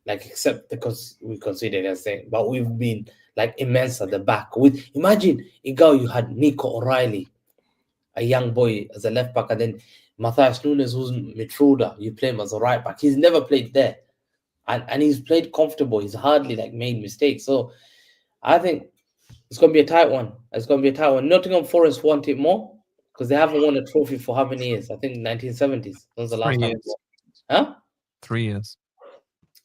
like except because we conceded everything. But we've been like immense at the back. Imagine, Igao, you had Nico O'Reilly, a young boy, as a left back, and then Matthias Nunes, who's midfielder. You play him as a right back. He's never played there, and he's played comfortable. He's hardly like made mistakes. So I think it's going to be a tight one. It's going to be a tight one. Nottingham Forest want it more because they haven't won a trophy for how many years? I think 1970s. When's the last time? Huh? 3 years.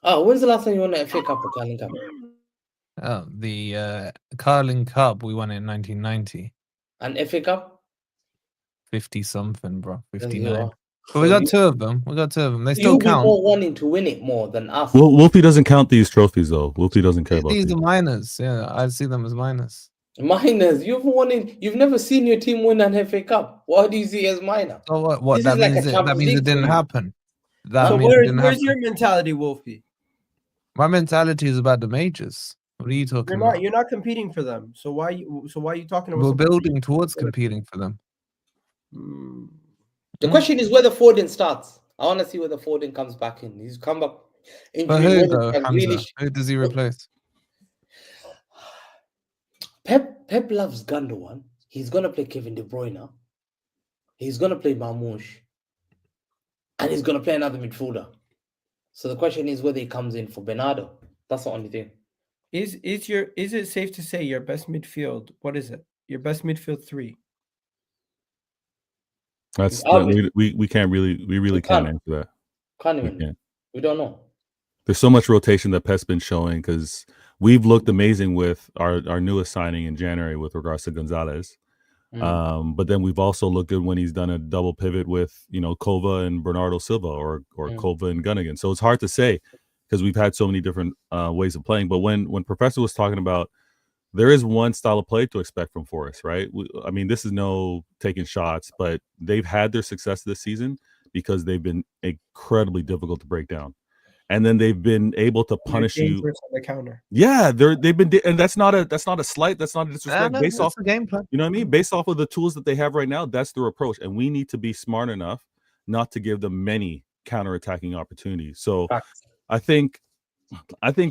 Oh, when's the last time you won an FA Cup or Carling Cup? Oh, the Carling Cup, we won it in 1990. And FA Cup? 50-something, bro. 59. But So we got two of them. They still you'll count. be more wanting to win it more than us. Well, Wolfie doesn't count these trophies, though. Wolfie doesn't care about These are minors. Yeah, I see them as minors. Minors. You've never seen your team win an FA Cup. What do you see as minor? So what? This That is like means a that Champions means it League didn't for you. happen. So where's your mentality, Wolfie? My mentality is about the majors. What are you talking about? You're not competing for them. So why are you talking about? We're building towards competing for them. The question is whether Foden starts. I want to see whether Foden comes back in. He's come back. But who though, Hamza? Who does he replace? Pep loves Gundogan. He's gonna play Kevin De Bruyne. He's gonna play Marmoush, and he's gonna play another midfielder. So the question is whether he comes in for Bernardo. That's the only thing. Is it safe to say your best midfield? What is it? Your best midfield three? That's we can't really can't answer that. Can't even. We don't know. There's so much rotation that Pep's been showing because we've looked amazing with our newest signing in January with regards to Gonzalez. But then we've also looked good when he's done a double pivot with Kova and Bernardo Silva or Kova and Gundogan. So it's hard to say because we've had so many different ways of playing. But when Professor was talking about there is one style of play to expect from Forest, right? I mean, this is no taking shots, but they've had their success this season because they've been incredibly difficult to break down. And then they've been able to punish you on the counter. Yeah, they've been, and that's not a slight, that's not a disrespect. Based off the game plan, you know what I mean? Based off of the tools that they have right now, that's their approach, and we need to be smart enough not to give them many counterattacking opportunities. So, I think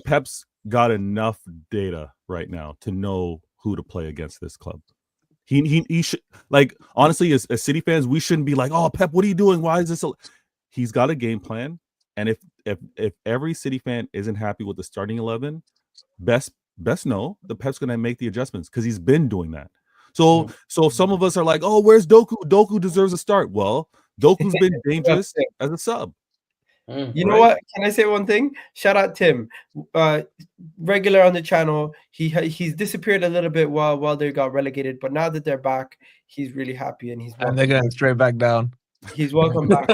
Pep's got enough data right now to know who to play against this club. He should, like, honestly, as City fans, we shouldn't be like, oh, Pep, what are you doing? Why is this? He's got a game plan. And if every City fan isn't happy with the starting 11, best know the Pep's going to make the adjustments because he's been doing that. So if some of us are like, oh, where's Doku? Doku deserves a start. Well, Doku's been dangerous as a sub. You know what? Can I say one thing? Shout out Tim, regular on the channel. He's disappeared a little bit while they got relegated, but now that they're back, he's really happy and they're going straight back down. He's welcome back.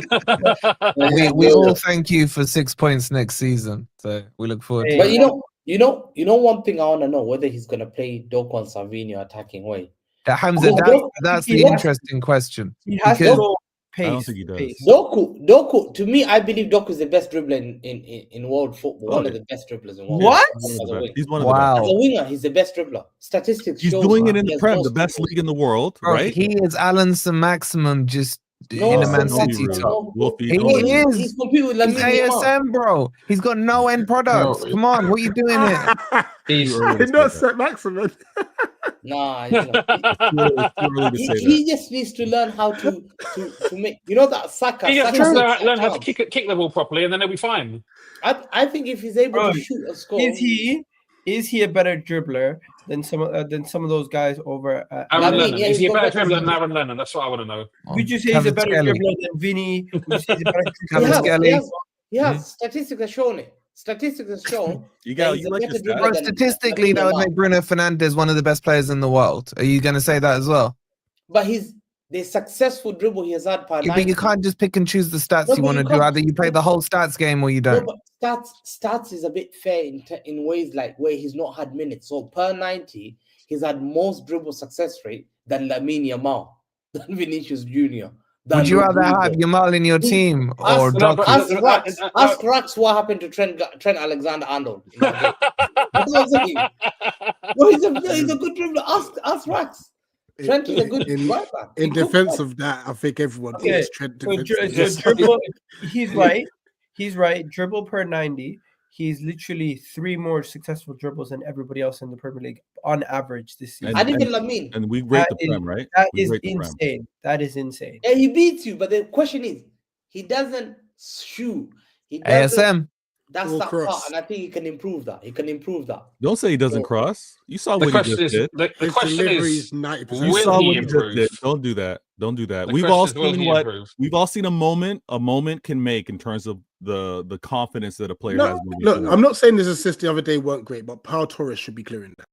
we all thank you for 6 points next season. So we look forward to But it. you know one thing I want to know, whether he's gonna play Doku and Savinho attacking way. Hamza, that's the interesting question. He has to go pace. I don't think he does. Doku, to me, I believe Doku is the best dribbler in world football. One of the best dribblers in world football. He's one of the best. As a winger, he's the best dribbler. Statistics He's shows doing it in the Prem, the best league in the world, right? He is Alan Maximum just in a Man City top. He is. He's competing with He's ASM, bro. He's got no end products. Come on, what are you doing here? He's not set maximum. Nah, he just needs to learn how to make. You know that Saka. He just needs to learn how to kick the ball properly, and then he'll be fine. I think if he's able to shoot a score, is he a better dribbler than some of those guys over? Aaron Lennon. Is he a better dribbler than Aaron Lennon? That's what I want to know. Would you say he's a better dribbler than Vinny? Would you say he's a better Yes, statistics have shown it. Statistics have shown. Statistically, that would make Bruno Fernandes one of the best players in the world. Are you going to say that as well? But the successful dribble he has had per 90. But you can't just pick and choose the stats you want to do. Either you play the whole stats game or you don't. No, but stats is a bit fair in ways like where he's not had minutes. So per 90, he's had most dribble success rate than Lamine Yamal, than Vinicius Jr. Would you rather have Yamal in your team or ask Rax what happened to Trent Alexander-Arnold? He's a good dribbler. Ask Rax. Trent is a good right back. In defense of that, I think everyone is Trent. Dribble, he's right. He's right. Dribble per 90. He's literally 3 more successful dribbles than everybody else in the Premier League on average this season. And even Lamine. And we rate the Prem, right? That is insane. That is insane. Yeah, he beats you, but the question is, he doesn't shoot. He doesn't, ASM. That's that part, and I think he can improve that. Don't say he doesn't cross. You saw what he just did. The question is 90%. You saw what he just did. Don't do that. Don't do that. We've all seen a moment can make in terms of the confidence that a player has. Look, I'm not saying his assists the other day weren't great, but Pau Torres should be clearing that.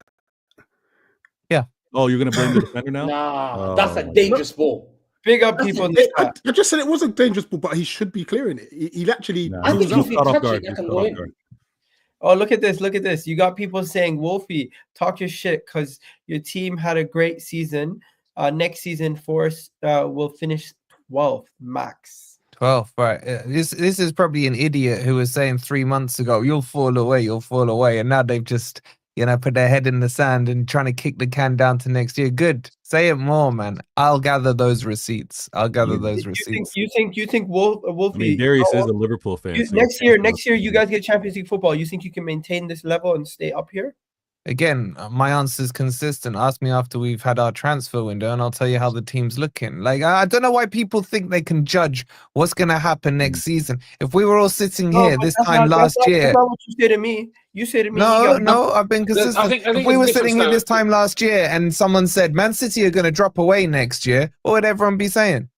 Yeah. Oh, you're gonna blame the defender now? Nah, that's a dangerous ball. Big up people. I just said it was a dangerous ball, but he should be clearing it. He actually. I think if he touch it, that can go in. Oh, look at this. Look at this. You got people saying, Wolfie, talk your shit because your team had a great season. Next season, Forest will finish 12th max. 12th, right. This is probably an idiot who was saying 3 months ago, you'll fall away. And now they've just, put their head in the sand and trying to kick the can down to next year. Good. Say it more, man. I'll gather those receipts. You think Wolfie? I mean, Darius is a Liverpool fan. Next year, you guys get Champions League football. You think you can maintain this level and stay up here? Again, my answer is consistent. Ask me after we've had our transfer window, and I'll tell you how the team's looking. Like, I don't know why people think they can judge what's going to happen next season. If we were all sitting here this time last year, that's not what you say to me. You say to me, no, I've been consistent. I think if we were sitting here this time last year, and someone said Man City are going to drop away next year, what would everyone be saying?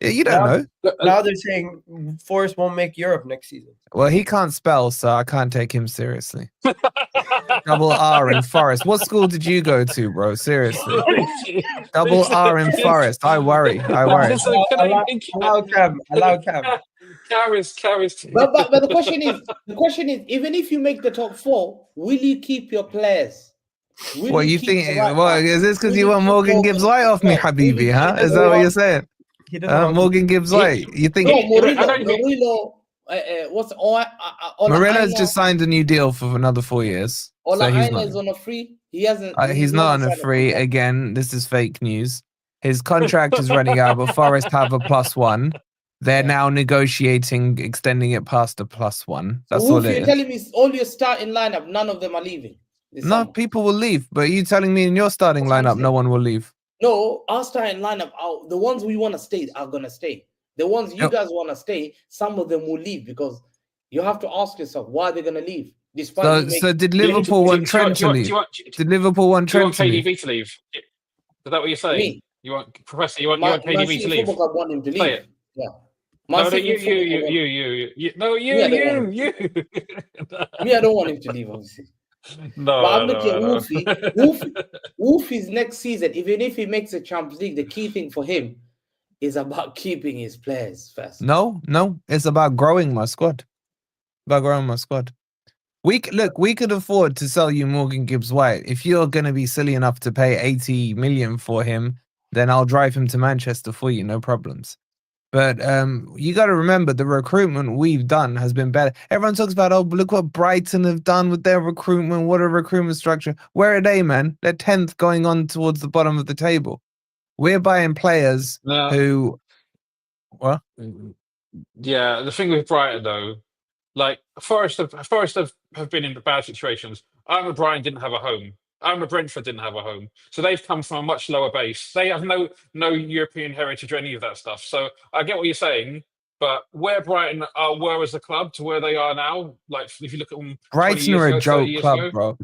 You don't know. Now they're saying Forest won't make Europe next season. Well, he can't spell, so I can't take him seriously. Double R in Forest. What school did you go to, bro? Seriously. Double R in Forest. I worry. Allow Cam. Carries. But the question is, even if you make the top 4, will you keep your players? What you think? Is this because you want Morgan Gibbs White off me, Habibi? Huh? Is that what you're saying? Morgan Gibbs White. You think? No, Murillo. Morilla's just signed a new deal for another 4 years. Aina is on a free. He hasn't. He's not on a free. Again, this is fake news. His contract is running out, but Forest have a +1. They're now negotiating extending it past a +1. That's all it is. You're telling me all your starting lineup, none of them are leaving. No, people will leave. But you telling me in your starting lineup, no one will leave. No, our starting lineup, the ones we want to stay are going to stay. The ones you guys want to stay, some of them will leave because you have to ask yourself why they're going to leave. So did Liverpool want Trent to leave? Did Liverpool want Trent to leave? KDB to leave? Is that what you're saying? Me? You want KDB to leave? I want him to leave. Yeah. Man No, City you. No, Me, I don't want you. me, I don't want him to leave, obviously. But I'm looking at Wolfie. Wolfie's next season, even if he makes the Champions League, the key thing for him is about keeping his players first. No, it's about growing my squad. We could afford to sell you Morgan Gibbs-White. If you're going to be silly enough to pay 80 million for him, then I'll drive him to Manchester for you, no problems. But you got to remember the recruitment we've done has been better. Everyone talks about, oh, look what Brighton have done with their recruitment. What a recruitment structure. Where are they, man? They're 10th going on towards the bottom of the table. We're buying players who... What? Yeah, the thing with Brighton, though, like Forest have been in bad situations. Armour Brighton didn't have a home. Armour Brentford didn't have a home. So they've come from a much lower base. They have no European heritage or any of that stuff. So I get what you're saying, but where Brighton were as a club to where they are now, like if you look at them 20 Brighton years are ago, a 30 joke years club, ago, bro.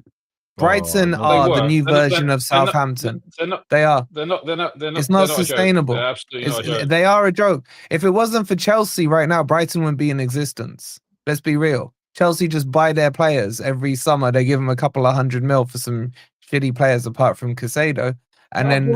Brighton Oh, no. are They the were. new They're not- version of they're not- Southampton. They're not. They are. They're not. It's They're not not a joke. sustainable. They're absolutely not a joke. They are a joke. If it wasn't for Chelsea right now, Brighton wouldn't be in existence. Let's be real. Chelsea just buy their players every summer. They give them a couple of $100 million for some shitty players apart from Casado. And then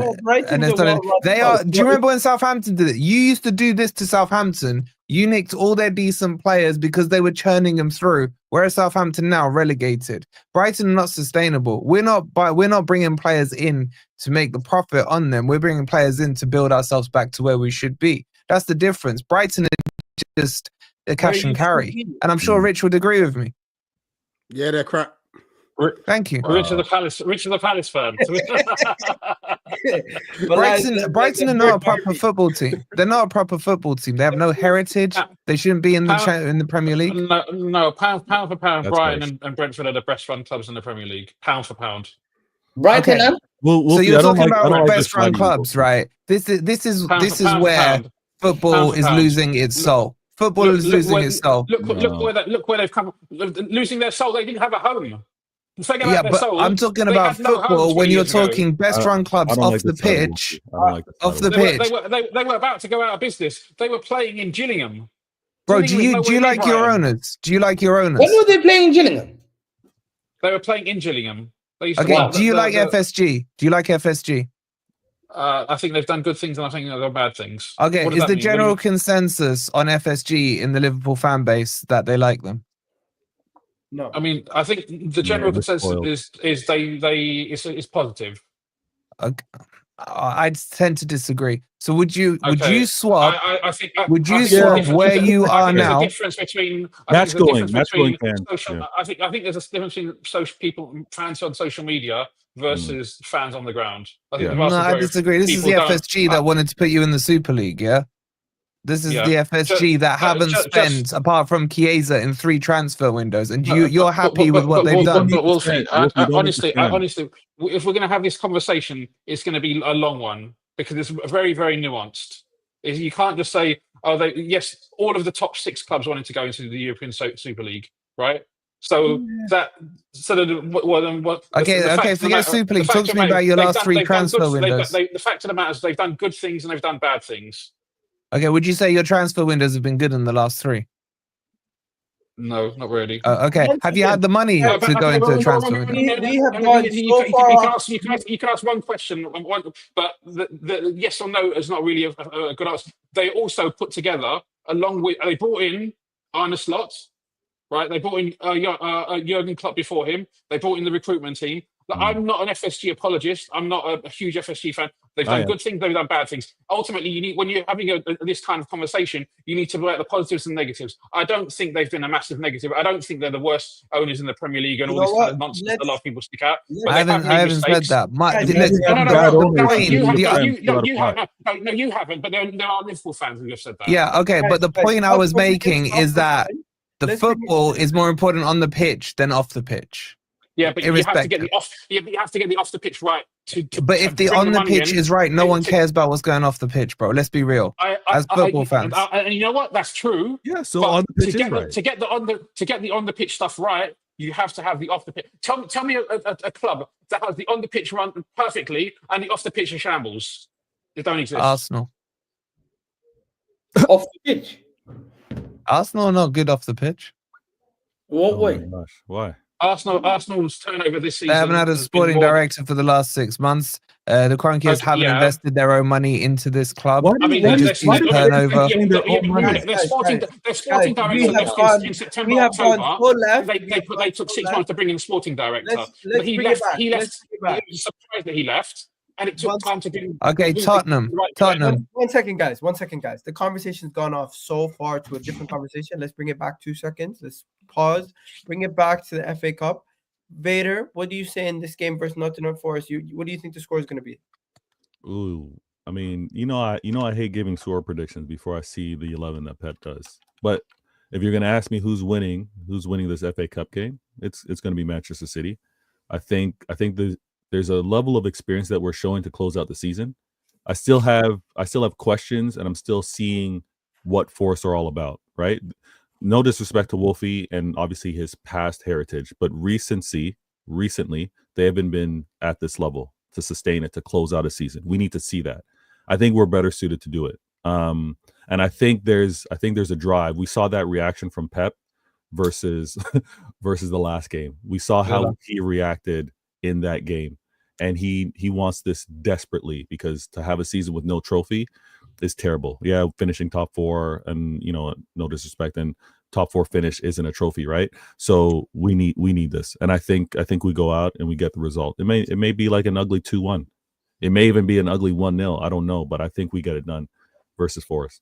they are. Do you remember when Southampton did it? You used to do this to Southampton. You nicked all their decent players because they were churning them through. Whereas Southampton now relegated. Brighton are not sustainable. We're not bringing players in to make the profit on them. We're bringing players in to build ourselves back to where we should be. That's the difference. Brighton are just a cash and carry, and I'm sure Rich would agree with me. Yeah, they're crap. Thank you. Rich of the Palace fan. Brighton are not a proper football team. They're not a proper football team. They have no heritage. They shouldn't be in the Premier League. No, pound for pound, That's Brighton harsh. and Brentford are the best run clubs in the Premier League. Pound for pound. Brighton, Okay. We'll So see. you're I don't talking like- I don't about like best this run fighting. clubs, right? This is Pound for where pound. football Pound for is pound. losing its soul. Football is losing its soul. Look where they've come. Losing their soul. They didn't have a home. Yeah, but I'm talking about football when you're talking best run clubs I don't off like the this fighting. pitch. I don't like this Off the fighting. pitch. They were about to go out of business. They were playing in Gillingham. Bro, Gillingham do you like your owners? Do you like your owners? when were they playing in Gillingham? They were playing in Gillingham. They used to Okay, play- do you like FSG? Do you like FSG? I think they've done good things and I think they've done bad things. Okay, What does is that the mean? general consensus on FSG in the Liverpool fan base that they like them? No. I mean, I think the general they're consensus spoiled. is it's positive. Okay. I tend to disagree. So would you Okay. swap? I think. Would you I think swap there's a where you I are think there's now? a difference between. Match going fans. Social, Yeah. I think there's a difference between fans on social media versus fans on the ground. I think Yeah. the No, vast I majority of disagree. This is the people don't- FSG that wanted to put you in the Super League, yeah? This is Yeah. the FSG that haven't spent, apart from Chiesa, in 3 transfer windows, and you're happy with what they've done. But we'll see. Don't Honestly, understand. if we're going to have this conversation, it's going to be a long one because it's very, very nuanced. You can't just say, yes, all of the top 6 clubs wanted to go into the European Super League, right? So forget Super League. Talk to me about your last 3 transfer windows. The fact of the matter is they've done good things and they've done bad things. Okay, would you say your transfer windows have been good in the last 3? No, not really. Okay, have you had the money to go into a transfer window? We have gone so far. You can ask one question, but the yes or no is not really a good answer. They also put together, they brought in Arne Slot, right? They brought in Jurgen Klopp before him. They brought in the recruitment team. I'm not an FSG apologist. I'm not a huge FSG fan. They've done good things. They've done bad things. Ultimately, when you're having this kind of conversation, you need to weigh the positives and negatives. I don't think they've been a massive negative. I don't think they're the worst owners in the Premier League and all this kind of nonsense that a lot of people stick out. I haven't said that. You haven't. But there are Liverpool fans who have said that. Yeah, okay. But the point I was making is that the football is more important on the pitch than off the pitch. Yeah, but you have to get the off. You have to get the off the pitch right. But if the on the pitch is right, no one cares about what's going off the pitch, bro. Let's be real. As football fans, and you know what? That's true. Yeah. So on the pitch is right. To get the on the pitch stuff right, you have to have the off the pitch. Tell me a club that has the on the pitch run perfectly and the off the pitch in shambles. It don't exist. Arsenal. Off the pitch. Arsenal are not good off the pitch. What Oh my way? gosh, why? Arsenal's turnover this season. They haven't had a has been sporting more- director for the last 6 months. The Cronkies Okay, haven't yeah. invested their own money into this club. Why I mean, They they're just use they're- turnover. yeah, Their yeah, own money. yeah, their sporting Guys, we director have left gone- in September, we have gone October. so left. They took 6 months to bring in a sporting director. Let's But he bring it left. back. He Let's left. bring it back. He was surprised that he left, and it took Once- time to do. Okay, do Tottenham. the right Tottenham. One second, guys. 1 second, guys. The conversation's gone off so far to a different conversation. Let's bring it back 2 seconds. Let's pause. Bring it back to the FA Cup. Vader, what do you say in this game versus Nottingham Forest? What do you think the score is going to be? Ooh, I mean, I hate giving score predictions before I see the 11 that Pep does. But if you're going to ask me who's winning this FA Cup game, it's going to be Manchester City. I think there's a level of experience that we're showing to close out the season. I still have questions, and I'm still seeing what Forest are all about, right? No disrespect to Wolfie and obviously his past heritage, but recently they haven't been at this level to sustain it, to close out a season. We need to see that. I think we're better suited to do it. And I think there's a drive. We saw that reaction from Pep versus the last game. We saw how he reacted in that game, and he wants this desperately, because to have a season with no trophy is terrible. Yeah, finishing top 4, and no disrespect, and top 4 finish isn't a trophy, right? So we need this, and I think we go out and we get the result. It may be like an ugly 2-1. It may even be an ugly 1-0. I don't know, but I think we get it done versus Forest.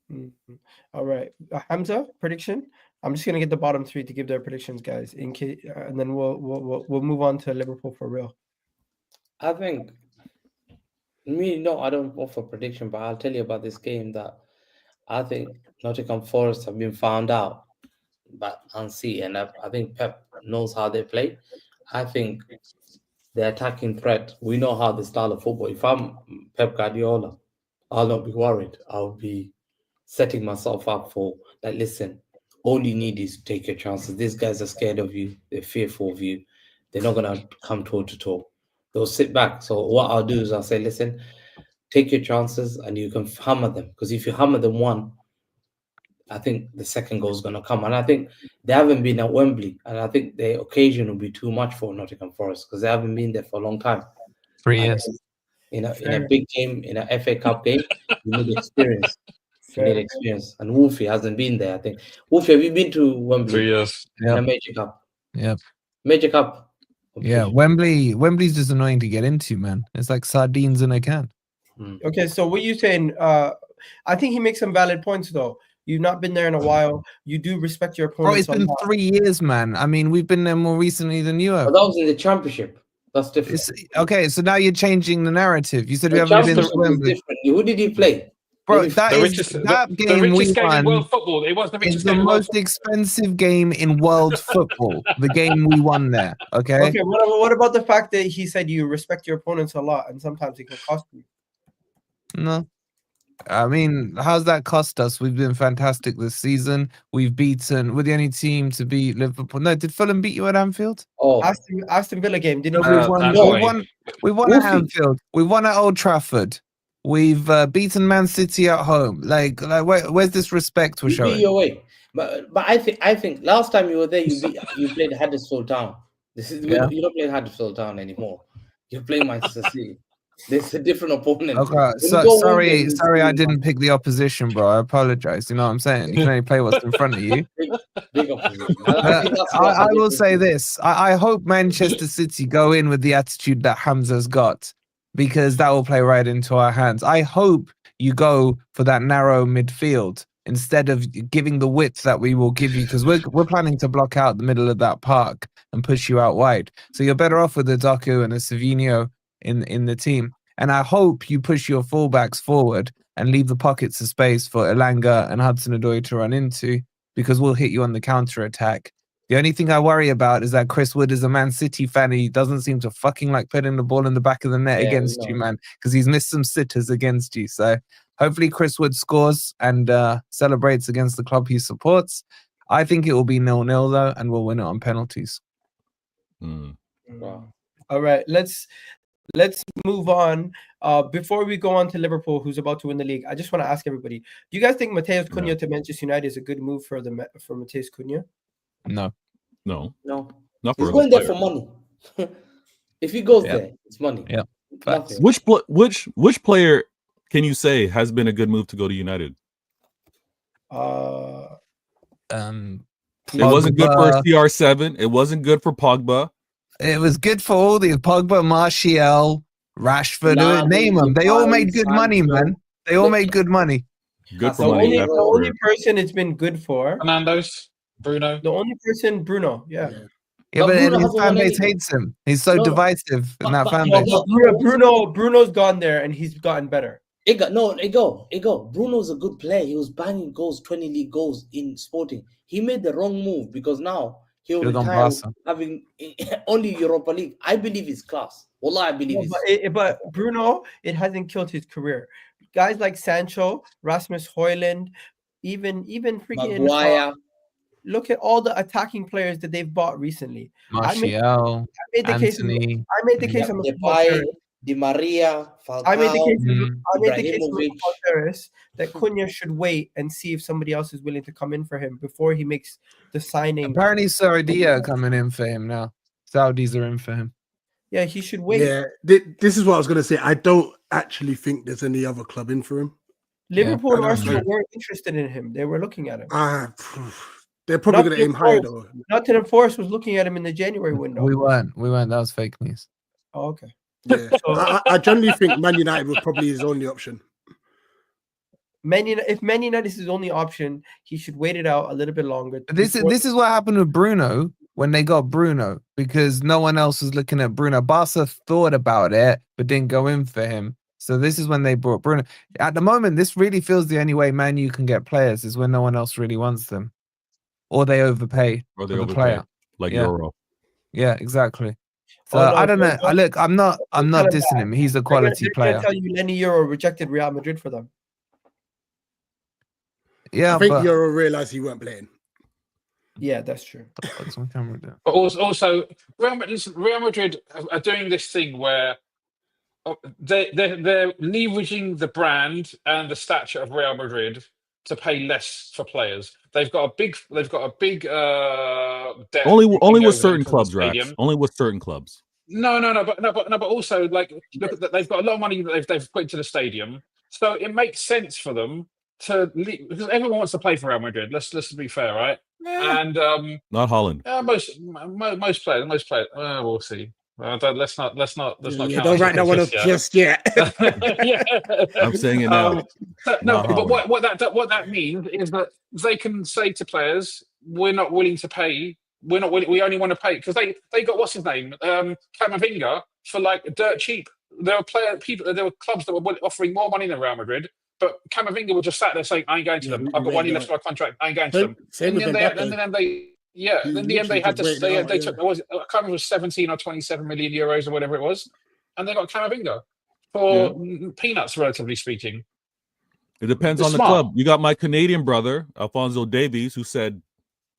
Mm-hmm. All right, Hamza, prediction. I'm just gonna get the bottom 3 to give their predictions, guys, in case, and then we'll move on to Liverpool for real. I think I don't offer prediction, but I'll tell you about this game that I think Nottingham Forest have been found out, but unseen, and I think Pep knows how they play. I think the attacking threat, we know how the style of football. If I'm Pep Guardiola, I'll not be worried. I'll be setting myself up for that. Listen, all you need is to take your chances. These guys are scared of you. They're fearful of you. They're not going to come toe to toe. They'll sit back. So what I'll do is I'll say, listen, take your chances and you can hammer them. Because if you hammer them one, I think the second goal is going to come. And I think they haven't been at Wembley. And I think the occasion will be too much for Nottingham Forest because they haven't been there for a long time. 3 years. In a big game, in a FA Cup game, you need experience. You need experience. And Wolfie hasn't been there, I think. Wolfie, have you been to Wembley? 3 years. In a major cup? Yep. Major cup? Yeah, Wembley's just annoying to get into, man. It's like sardines in a can. Okay, so what you saying? I think he makes some valid points, though. You've not been there in a while. You do respect your opponent. Bro, it's been 3 years, man. I mean, we've been there more recently than you have. But that was in the championship. That's different. Okay, so now you're changing the narrative. You said we haven't been to Wembley. Who did he play? Bro, that game we won in world football. It was the richest is the game in world most expensive game in world football. The game we won there. Okay. Okay. What about the fact that he said you respect your opponents a lot, and sometimes it can cost you? No. I mean, how's that cost us? We've been fantastic this season. We're the only team to beat Liverpool. No, did Fulham beat you at Anfield? Oh, Aston Villa game. Didn't we won at Anfield. We won at Old Trafford. We've beaten Man City at home. Like where's this respect we're showing? Your way. But I think last time you were there, you played Huddersfield Town. You don't play Huddersfield Town anymore. You're playing Manchester City. There's a different opponent. Okay, sorry, I didn't pick the opposition, bro. I apologize. You know what I'm saying? You can only play what's in front of you. Big opposition. I will say this. I hope Manchester City go in with the attitude that Hamza's got, because that will play right into our hands. I hope you go for that narrow midfield instead of giving the width that we will give you, because we're planning to block out the middle of that park and push you out wide. So you're better off with a Doku and a Savinho in the team. And I hope you push your fullbacks forward and leave the pockets of space for Elanga and Hudson-Odoi to run into, because we'll hit you on the counter attack. The only thing I worry about is that Chris Wood is a Man City fan. He doesn't seem to fucking like putting the ball in the back of the net against you, man, because he's missed some sitters against you. So hopefully Chris Wood scores and celebrates against the club he supports. I think it will be 0-0 though, and we'll win it on penalties. Wow. All right, let's let's move on. Before we go on to Liverpool, who's about to win the league, I just want to ask everybody: do you guys think Mateus Cunha to Manchester United is a good move for Mateus Cunha? No. No, not for he's the going there player. for money. If he goes Yeah. there, it's money. Yeah. Facts. Nothing. Which player can you say has been a good move to go to United? It wasn't good for CR7. It wasn't good for Pogba. It was good for all these Pogba, Martial, Rashford. Name them. They all made good money, man. They all made good money. Good for The money. only person it's been good for. Fernando's, Bruno. The only person, Bruno. Yeah. Yeah, But but Bruno his hasn't fan won base anything. hates him. He's so divisive in that fan No, base. but Bruno's gone there and he's gotten better. Bruno's a good player. He was banging goals, 20 league goals in Sporting. He made the wrong move because now he'll Should've gone retire Barca. having only Europa League. I believe it's class. Wallah, I believe But Bruno, it hasn't killed his career. Guys like Sancho, Rasmus Højlund, even freaking Maguire. look at all the attacking players that they've bought recently. Martial, Anthony. I made the case on the football Depay, terrace. Di Maria, Falcao. I made the case on the Ibrahimovic. football terrace that Cunha should wait and see if somebody else is willing to come in for him before he makes the signing. Apparently, Saudi are coming in for him now. Saudis are in for him. Yeah, he should wait. Yeah, this is what I was going to say. I don't actually think there's any other club in for him. Liverpool and Yeah, Arsenal weren't interested in him. They were looking at him. They're probably going to aim higher though. Nottingham Forest was looking at him in the January window. We weren't. That was fake news. Oh, okay. Yeah, I generally think Man United was probably his only option. If Man United is his only option, he should wait it out a little bit longer. This is what happened with Bruno when they got Bruno, because no one else was looking at Bruno. Barca thought about it but didn't go in for him. So this is when they brought Bruno. At the moment, this really feels the only way Man U can get players is when no one else really wants them, or they overpay for the player, like Euro. Yeah, exactly. So I don't know. I'm not dissing him. He's a quality player. I tell you, Lenny Euro rejected Real Madrid for them. Yeah, I think Euro realized he weren't playing. Yeah, that's true. But also Real Madrid are doing this thing where they're leveraging the brand and the stature of Real Madrid to pay less for players. They've got a big debt. Only with certain clubs, Rax. Only with certain clubs. But also like look at that, they've got a lot of money that they've put into the stadium, so it makes sense for them to leave, because everyone wants to play for Real Madrid. Let's be fair, right? Yeah. And not Holland. Most players. We'll see. Let's not. Don't write that one up just yet. Yeah. I'm saying it now. But what that means is that they can say to players, "We're not willing to pay. We only want to pay," because they got what's his name, Camavinga, for like dirt cheap. There were clubs that were offering more money than Real Madrid, but Camavinga was just sat there saying, "I ain't going to them. I've got 1 year left for my contract. I ain't going to them." Same with Mbappe. In the end, they had to. They took. I can't remember, it was 17 or 27 million euros or whatever it was, and they got Camavinga for peanuts, relatively speaking. It depends on the club. You got my Canadian brother Alphonso Davies, who said,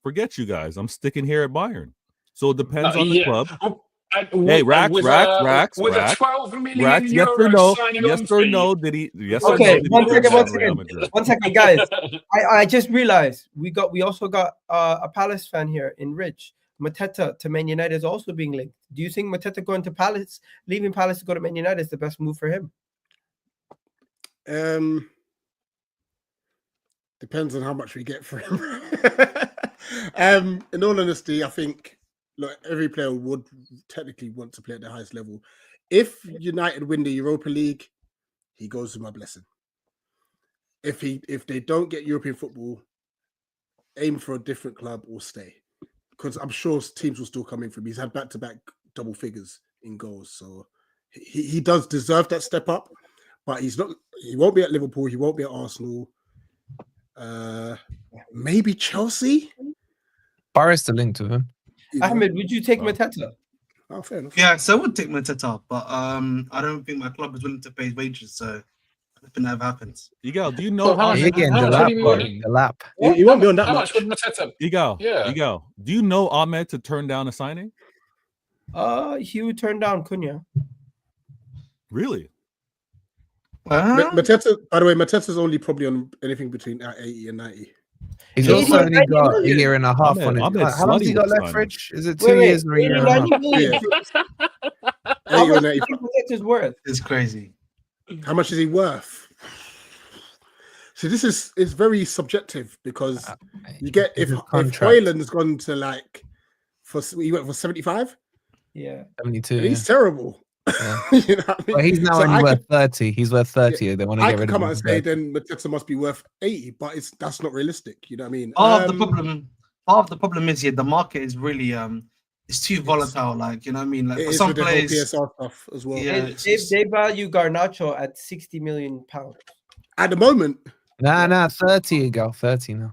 "Forget you guys. I'm sticking here at Bayern." So it depends on the club. Hey, Rax. With a 12 million euro signing on yes or no? Did he? Yes okay, or no? One second, guys. I just realized we also got a Palace fan here in Rich. Mateta to Man United is also being linked. Do you think Mateta going to Palace, leaving Palace to go to Man United, is the best move for him? Depends on how much we get for him. In all honesty, I think every player would technically want to play at the highest level. If United win the Europa League, he goes with my blessing. If they don't get European football, aim for a different club or stay. Because I'm sure teams will still come in for him. He's had back-to-back double figures in goals. So he does deserve that step up. But he won't be at Liverpool, he won't be at Arsenal. Maybe Chelsea? Barris the link to him. Ahmed, would you take Mateta? Oh, fair enough. Yeah, so I would take Mateta, but I don't think my club is willing to pay his wages, so I think that happens. Igal, do you know? The lap. He won't be on that much. How much would Mateta? Igal, do you know Ahmed to turn down a signing? He would turn down Cunha. Really? Mateta, by the way, Mateta's only probably on anything between 80 and 90. He's 80 also only 90 got a million. year and a half on it. I'm at How long has he slutty got with left, signing. Rich? Is it 2 Wait, years or a year 80, and a 90 half? million. How 80 or much 90. do you think Mateta's worth? It's crazy. How much is he worth? So this is very subjective because you get if Hoyland's gone to like he went for 75, Yeah, 72. and he's terrible. Yeah. You know what I mean? Well, he's now So only I worth 30. He's worth 30. They want to I get could rid of come him. out and for say 30. then Mateta must be worth 80, but that's not realistic. You know what I mean? Part of the problem is the market is really it's too volatile. Like, you know what I mean? Like It for is some with the whole players, PSR stuff as well. Yeah. they value Garnacho at 60 million pounds. At the moment, Nah, 30 you go. 30 now.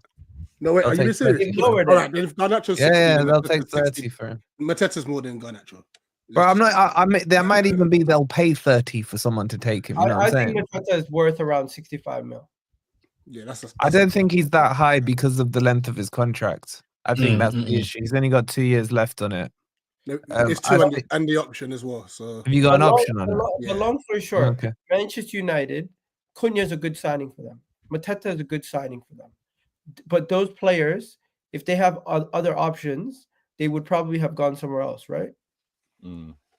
no wait, They'll are you take serious? 30. Lower All right, then if Garnacho's 60, Yeah, then they'll Mateta's take 30 60. for him. Mateta's more than Garnacho. Bro, I'm not. I there might even be they'll pay 30 for someone to take him. You know what I I'm saying? think Mateta is worth around 65 mil. Yeah, I don't think he's that high because of the length of his contract. I think that's the mm. issue. He's only got 2 years left on it. No, I it's two think- and the option as well. So Have you got an option on it? Yeah. The long story short, Okay. Manchester United, Cunha is a good signing for them. Mateta is a good signing for them. But those players, if they have other options, they would probably have gone somewhere else, right?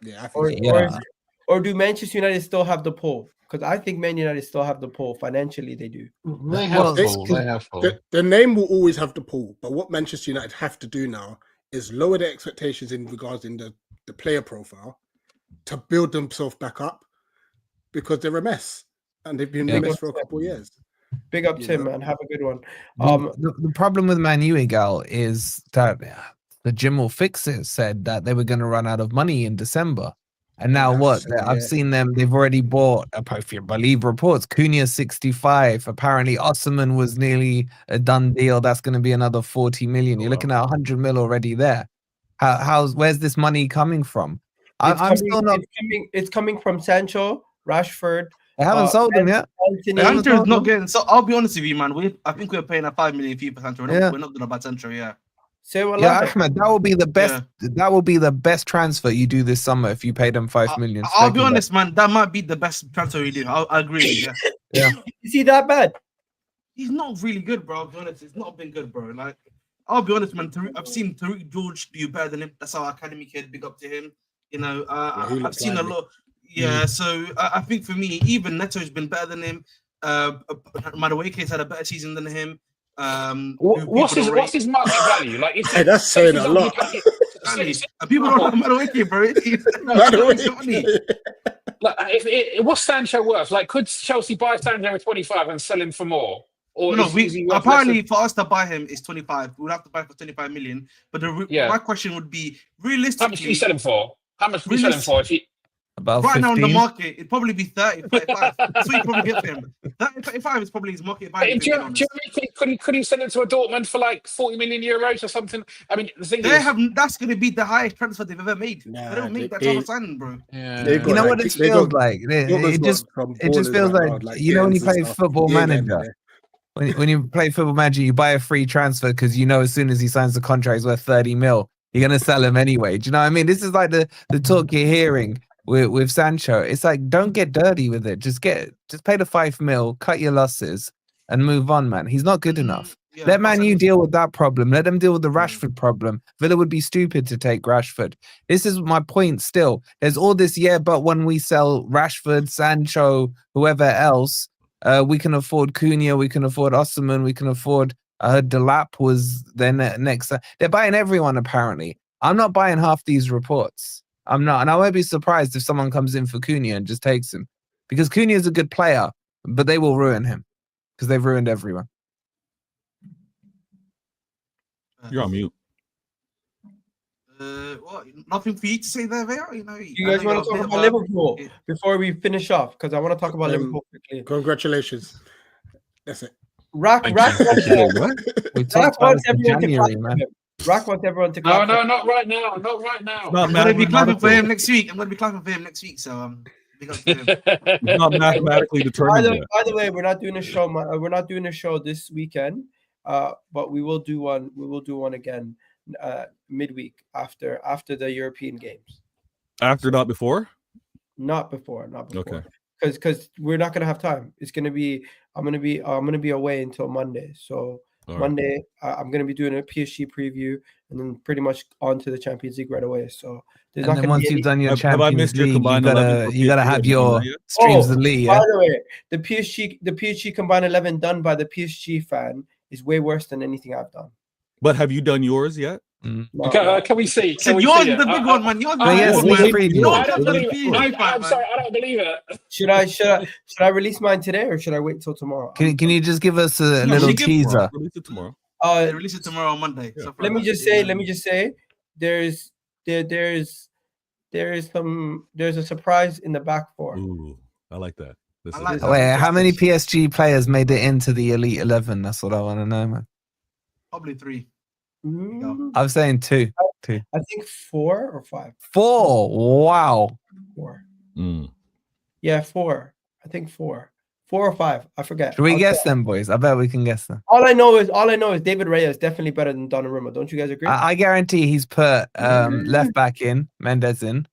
yeah, I think Or, so. Yeah. or do Manchester United still have the pull? Because I think Man United still have the pull financially. They do. They have full. They have full. The name will always have the pull, but what Manchester United have to do now is lower their expectations in regards in the player profile to build themselves back up because they're a mess and they've been a mess for a couple of years. Big up, You Tim, know? man. Have a good one. The problem with Man U, Egal, is that the Jim will fix it said that they were going to run out of money in December. And now what? I've seen them. They've already bought, if you believe reports, Cunha 65. Apparently, Osman was nearly a done deal. That's going to be another 40 million. You're looking at 100 mil already there. Where's this money coming from? It's coming from Sancho, Rashford. They haven't sold him yet. Sancho's not getting. So I'll be honest with you, man. I think we're paying a 5 million fee for Sancho. We're not going to buy Sancho. Yeah. Ahmed, that will be the best. Yeah. That will be the best transfer you do this summer if you pay them 5 million. I'll be honest, man. That might be the best transfer you do. I agree. Yeah. Is he that bad? He's not really good, bro. I'll be honest. It's not been good, bro. Like, I'll be honest, man. I've seen Tariq George do better than him. That's our academy kid. Big up to him. You know, I've seen a lot. Yeah. So I think for me, even Neto's been better than him. Madueke's had a better season than him. What's his market value? Like, hey, that's saying a lot. People don't know Madueke, bro. Like, what's Sancho worth? Like, could Chelsea buy Sancho at 25 and sell him for more? Or no, apparently for for us to buy him is 25. We'd have to buy for 25 million. But my question would be, realistically, how much do you sell him for? How much do you sell him for? About right 15? now on the market, it'd probably be 30, 35. That's what you probably get for him. 30, 35 is probably his market value. Could he send it to a Dortmund for like 40 million euros or something? I mean, the thing is, that's going to be the highest transfer they've ever made. They don't make that type of signing, bro. Yeah. You know what it feels like? It just feels like you know when you play Football Manager. When you play Football Manager, you buy a free transfer because you know as soon as he signs the contract, he's worth 30 mil. You're gonna sell him anyway. Do you know what I mean? This is like the talk you're hearing with Sancho. It's like, don't get dirty with it. Just pay the 5 mil, cut your losses, and move on, man. He's not good enough. Yeah, Let Man U deal with that problem. Let them deal with the Rashford problem. Villa would be stupid to take Rashford. This is my point still. There's all this, but when we sell Rashford, Sancho, whoever else, we can afford Cunha, we can afford Osman, we can afford Delap was then next. They're buying everyone, apparently. I'm not buying half these reports. I'm not. And I won't be surprised if someone comes in for Cunha and just takes him. Because Cunha is a good player, but they will ruin him. Because they've ruined everyone. You're on mute. What? Nothing for you to say there, Vea? You know, you guys want to talk about Liverpool before we finish off? Because I want to talk about Liverpool quickly. Congratulations. That's it. Rack wants everyone to clap. No, not right now. Not right now. I'm going to be clapping for him next week. So big up to him. It's not mathematically determined. By the way, we're not doing a show. We're not doing a show this weekend. But we will do one. We will do one again midweek after the European games. After, not before. Not before. Okay. Because we're not gonna have time. It's gonna be I'm gonna be away until Monday. So All right. Monday I'm gonna be doing a PSG preview and then pretty much on to the Champions League right away. So there's And not then gonna once be you've any. done your Have I Champions missed your League, you combined 11 for gotta PSG? have Have you your done that yet? streams of Lee. By Yeah? the way, the PSG combined 11 done by the PSG fan is way worse than anything I've done. But have you done yours yet? No. Can we see? Can Said we yours see is it? the big one, man. Yours is the But big yes, one, League man. preview. No, I don't believe it. PSG fan, I'm man. sorry, I don't believe it. Should I release mine today or should I wait till tomorrow? Can you just give us a No, little she give- teaser? Release it tomorrow. They release it tomorrow on Monday. Yeah. stuff like let me that. just say there's a surprise in the back four. Ooh, I like that. This I is like good. that. Wait, how many PSG players made it into the Elite 11? That's what I want to know, man. Probably 3. Mm, I'm saying 2. I think 4 or 5. 4. Wow. 4. Mm. Yeah, 4. I think 4. 4 or 5. I forget. Should we I'll guess check. them, boys? I bet we can guess them. All I know is David Raya is definitely better than Donnarumma. Don't you guys agree? I guarantee he's put left back in, Mendes in.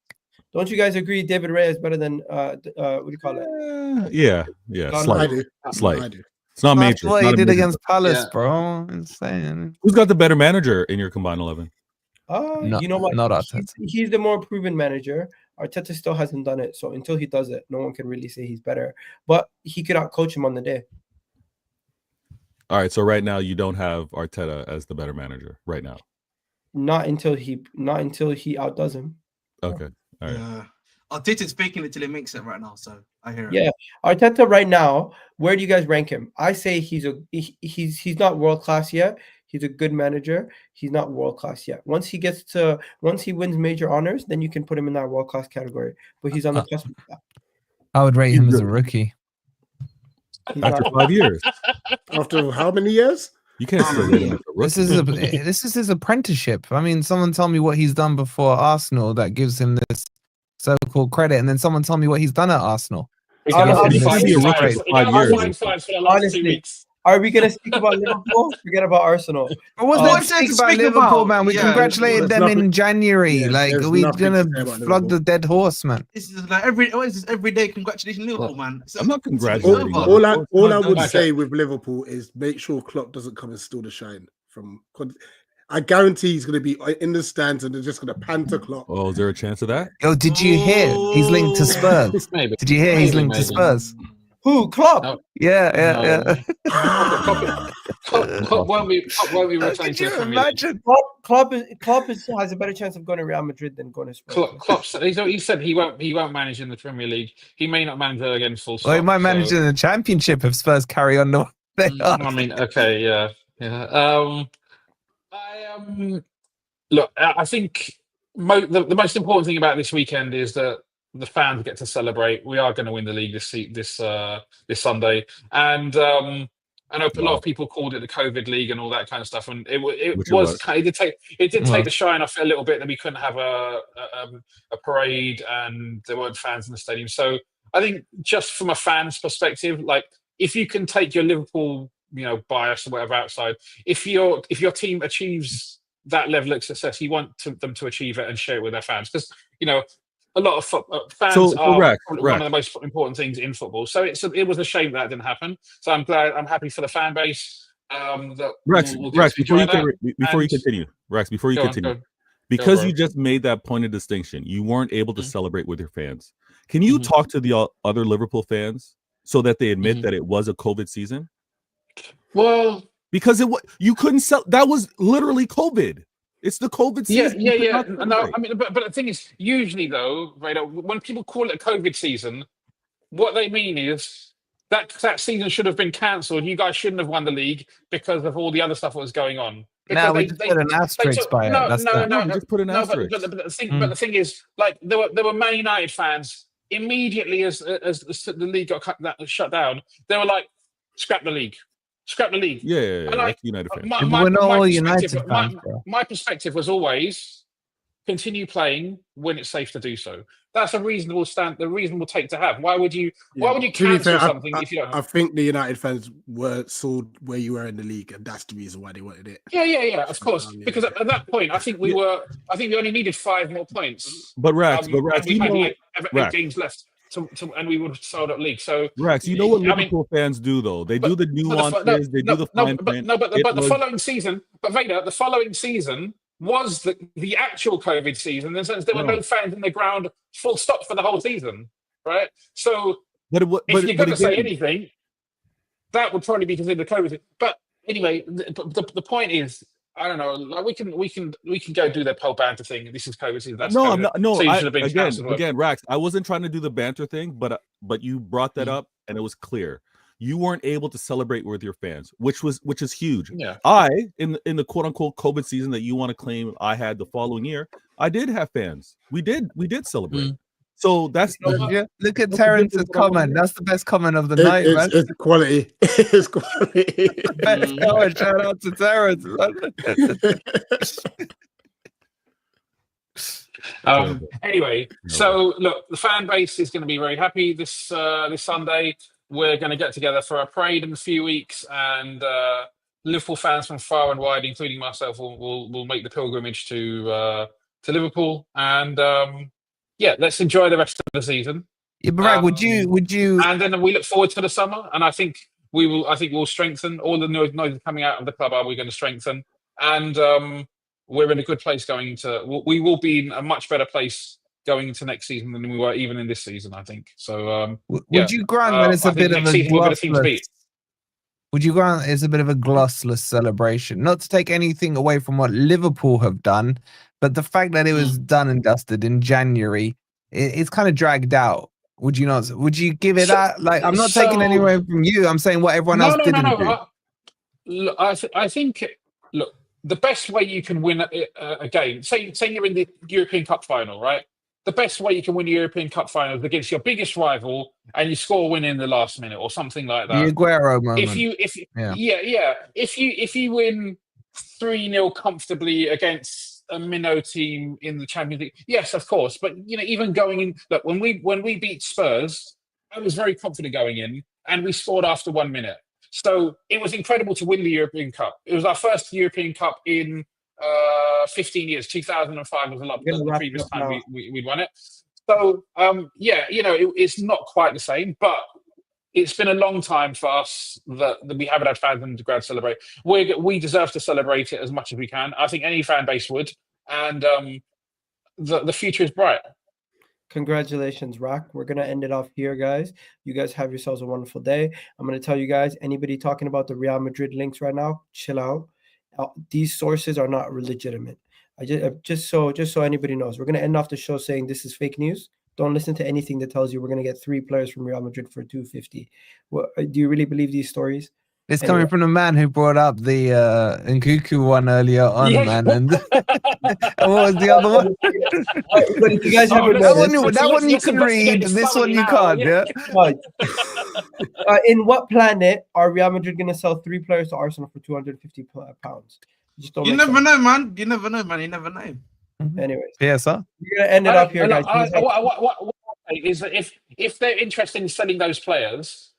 Don't you guys agree David Raya is better than what do you call it? Yeah. Donnarumma. Slight. I do. Slight. I do. It's not That's major. what It's he not a did major against Palace, Yeah. bro. Insane. Who's got the better manager in your combined 11? No, You know what? not Arteta. He's the more proven manager. Arteta still hasn't done it, so until he does it, no one can really say he's better. But he could outcoach him on the day. All right. So right now you don't have Arteta as the better manager right now. Not until he outdoes him. Okay. All right. Yeah. Arteta's faking it till he makes it right now, so I hear it. Yeah, Arteta right now. Where do you guys rank him? I say he's not world class yet. He's a good manager. He's not world class yet. Once he wins major honors, then you can put him in that world class category. But he's on the cusp of that. I would rate him as a rookie. He's After not- 5 years, After how many years? you can't still rate him as a rookie. This is his apprenticeship. I mean, someone tell me what he's done before Arsenal that gives him this so-called credit, and then someone tell me what he's done at Arsenal. He's Honestly, got he's five been a rookie fines. for He 5 got years. 5 fines for the last 2 Honestly. weeks. Are we gonna speak about Liverpool? Forget about Arsenal. But what's Oh, there what's to there speak to about speak Liverpool, about? man? We Yeah, congratulated there's them nothing- in January. yeah, like, there's we're nothing to gonna say about flog the Liverpool. dead horse, man. This is like every day. Congratulations, Liverpool, man. I'm not It's congratulating over. you. All I would Okay. say with Liverpool is make sure Klopp doesn't come and steal the shine from. I guarantee he's going to be in the stands and they're just going to pan to Klopp. Oh, is there a chance of that? Yo, did you hear? He's linked to Spurs. Maybe. Did you hear he's Maybe, linked to maybe. Spurs? Who? Klopp? No. Yeah. Klopp won't be returning Could to you the Premier League. imagine? Klopp has a better chance of going to Real Madrid than going to Spurs. Klopp he said he won't manage in the Premier League. He may not manage there again full stop. Well, he might manage in the Championship if Spurs carry on the way they are. I mean, okay, yeah. Look, I think the most important thing about this weekend is that the fans get to celebrate. We are going to win the league this Sunday, and I know a lot of people called it the COVID League and all that kind of stuff, and it did take the shine off a little bit that we couldn't have a parade and there weren't fans in the stadium. So I think just from a fan's perspective, like if you can take your Liverpool, bias or whatever outside, if your team achieves that level of success, you want them to achieve it and share it with their fans, because a lot of fans are Rex, one of the most important things in football. So it was a shame that didn't happen. So I'm happy for the fan base. Rex, before you continue, because you just made that point of distinction, you weren't able to celebrate with your fans. Can you talk to the other Liverpool fans so that they admit that it was a COVID season? Well, because you couldn't sell. That was literally COVID. It's the COVID season. Yeah. No, I mean, but the thing is, usually though, right, when people call it a COVID season, what they mean is that season should have been cancelled. You guys shouldn't have won the league because of all the other stuff that was going on. Now we just put an asterisk by it. No, just put an asterisk. But the thing is, like there were Man United fans immediately as the league got shut down. They were like, scrap the league. Yeah, like United fans. We're not all United fans, bro. My perspective was always continue playing when it's safe to do so. that's a reasonable the reasonable take to have. Why would you To be cancel fair, something if you don't I think the United fans saw where you were in the league, and that's the reason why they wanted it. Yeah, of course. Yeah. Because at that point, I think we only needed 5 more points. But Rax, and we had like 8 Rax. games left, and we would have sold out league. So Rex, you know what Liverpool fans do though? They do the nuances, they do the fine print. But the following season, Vader, the following season was the actual COVID season. In the sense there were no fans in the ground, full stop for the whole season, right? So if you're going to say anything, that would probably be considered COVID. But anyway, the point is, I don't know. Like we can go do their pole banter thing. This is COVID season. That's no, COVID. I'm not. No, so you should have been again, Rax. I wasn't trying to do the banter thing, but you brought that up, and it was clear you weren't able to celebrate with your fans, which is huge. Yeah. I in the quote unquote COVID season that you want to claim I had the following year, I did have fans. We did celebrate. So that's look at Terrence's comment. That's the best comment of the night, man. It's quality. It's quality. Best comment. Shout out to Terrence. Anyway, so look, the fan base is going to be very happy this Sunday. We're going to get together for a parade in a few weeks, and Liverpool fans from far and wide, including myself, will make the pilgrimage to Liverpool, and let's enjoy the rest of the season. Yeah, but right, would you? And then we look forward to the summer, and I think we'll strengthen. All the noise coming out of the club we're going to strengthen, and we're in a good place going into. We will be in a much better place going into next season than we were even in this season, I think. So, would you grant that it's a bit of a glossless? Would you grant it's a bit of a glossless celebration? Not to take anything away from what Liverpool have done, but the fact that it was done and dusted in January, it's kind of dragged out. Would you not? Would you give it that? Like, I'm not taking anything from you. I'm saying what everyone else didn't do. I think. Look, the best way you can win a game, say you're in the European Cup final, right? The best way you can win the European Cup final is against your biggest rival, and you score a win in the last minute or something like that. The Aguero moment. If you win 3-0 comfortably against a minnow team in the Champions League, yes, of course. But even going in, look, when we beat Spurs, I was very confident going in, and we scored after 1 minute. So it was incredible to win the European Cup. It was our first European Cup in 15 years. 2005 was the previous time we'd won it. So it's not quite the same, but it's been a long time for us that we haven't had fans in the ground celebrate. We deserve to celebrate it as much as we can. I think any fan base would, and the future is bright. Congratulations, Rock. We're going to end it off here, guys. You guys have yourselves a wonderful day. I'm going to tell you guys, anybody talking about the Real Madrid links right now, chill out. These sources are not legitimate. Just so anybody knows, we're going to end off the show saying this is fake news. Don't listen to anything that tells you we're going to get 3 players from Real Madrid for $250. Do you really believe these stories? It's coming from the man who brought up the Nkunku one earlier on, man. And what was the other one? But if you guys haven't that one you can read. This one you can't. Yeah. In what planet are Real Madrid going to sell 3 players to Arsenal for £250? You never know, man. You never know. Anyways, PSR. We're going to end it up here, guys. What is that if they're interested in selling those players,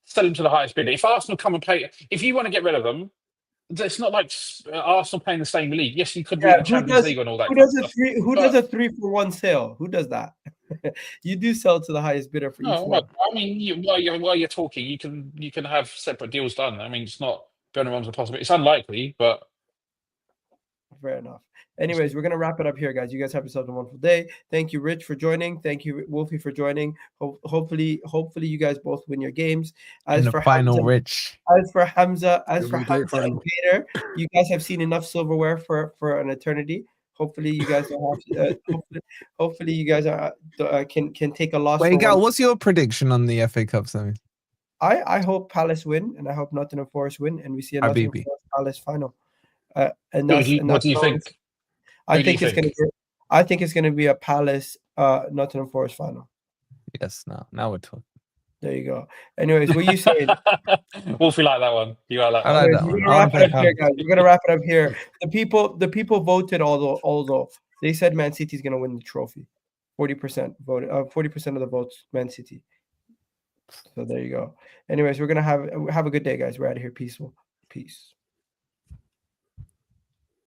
sell them to the highest bidder. If Arsenal come and play, if you want to get rid of them, it's not like Arsenal playing the same league. Yes, you could be in the Champions League and all that. Who does a 3-for-1 sale? Who does that? You do sell to the highest bidder for each one. I mean, while you're talking, you can have separate deals done. I mean, it's not beyond the realms of possibility. It's unlikely, but fair enough. Anyways, we're going to wrap it up here, guys. You guys have yourselves a wonderful day. Thank you, Rich, for joining. Thank you, Wolfie, for joining. Hopefully you guys both win your games. As for Hamza, and Peter, you guys have seen enough silverware for an eternity. Hopefully you guys don't have to, hopefully you guys can take a loss. Wait, Gal, what's your prediction on the FA Cup semi? I hope Palace win, and I hope Nottingham Forest win, and we see a Nottingham Forest Palace final. What do you think? I think it's gonna be a Palace Nottingham Forest final. Yes, now we're talking. There you go. Anyways, what are you saying? Wolfie like that one. You are like that. I like that one. We're gonna wrap it up here. The people voted, although they said Man City's gonna win the trophy. 40% voted. 40% of the votes, Man City. So there you go. Anyways, we're gonna have a good day, guys. We're out of here. Peaceful. Peace.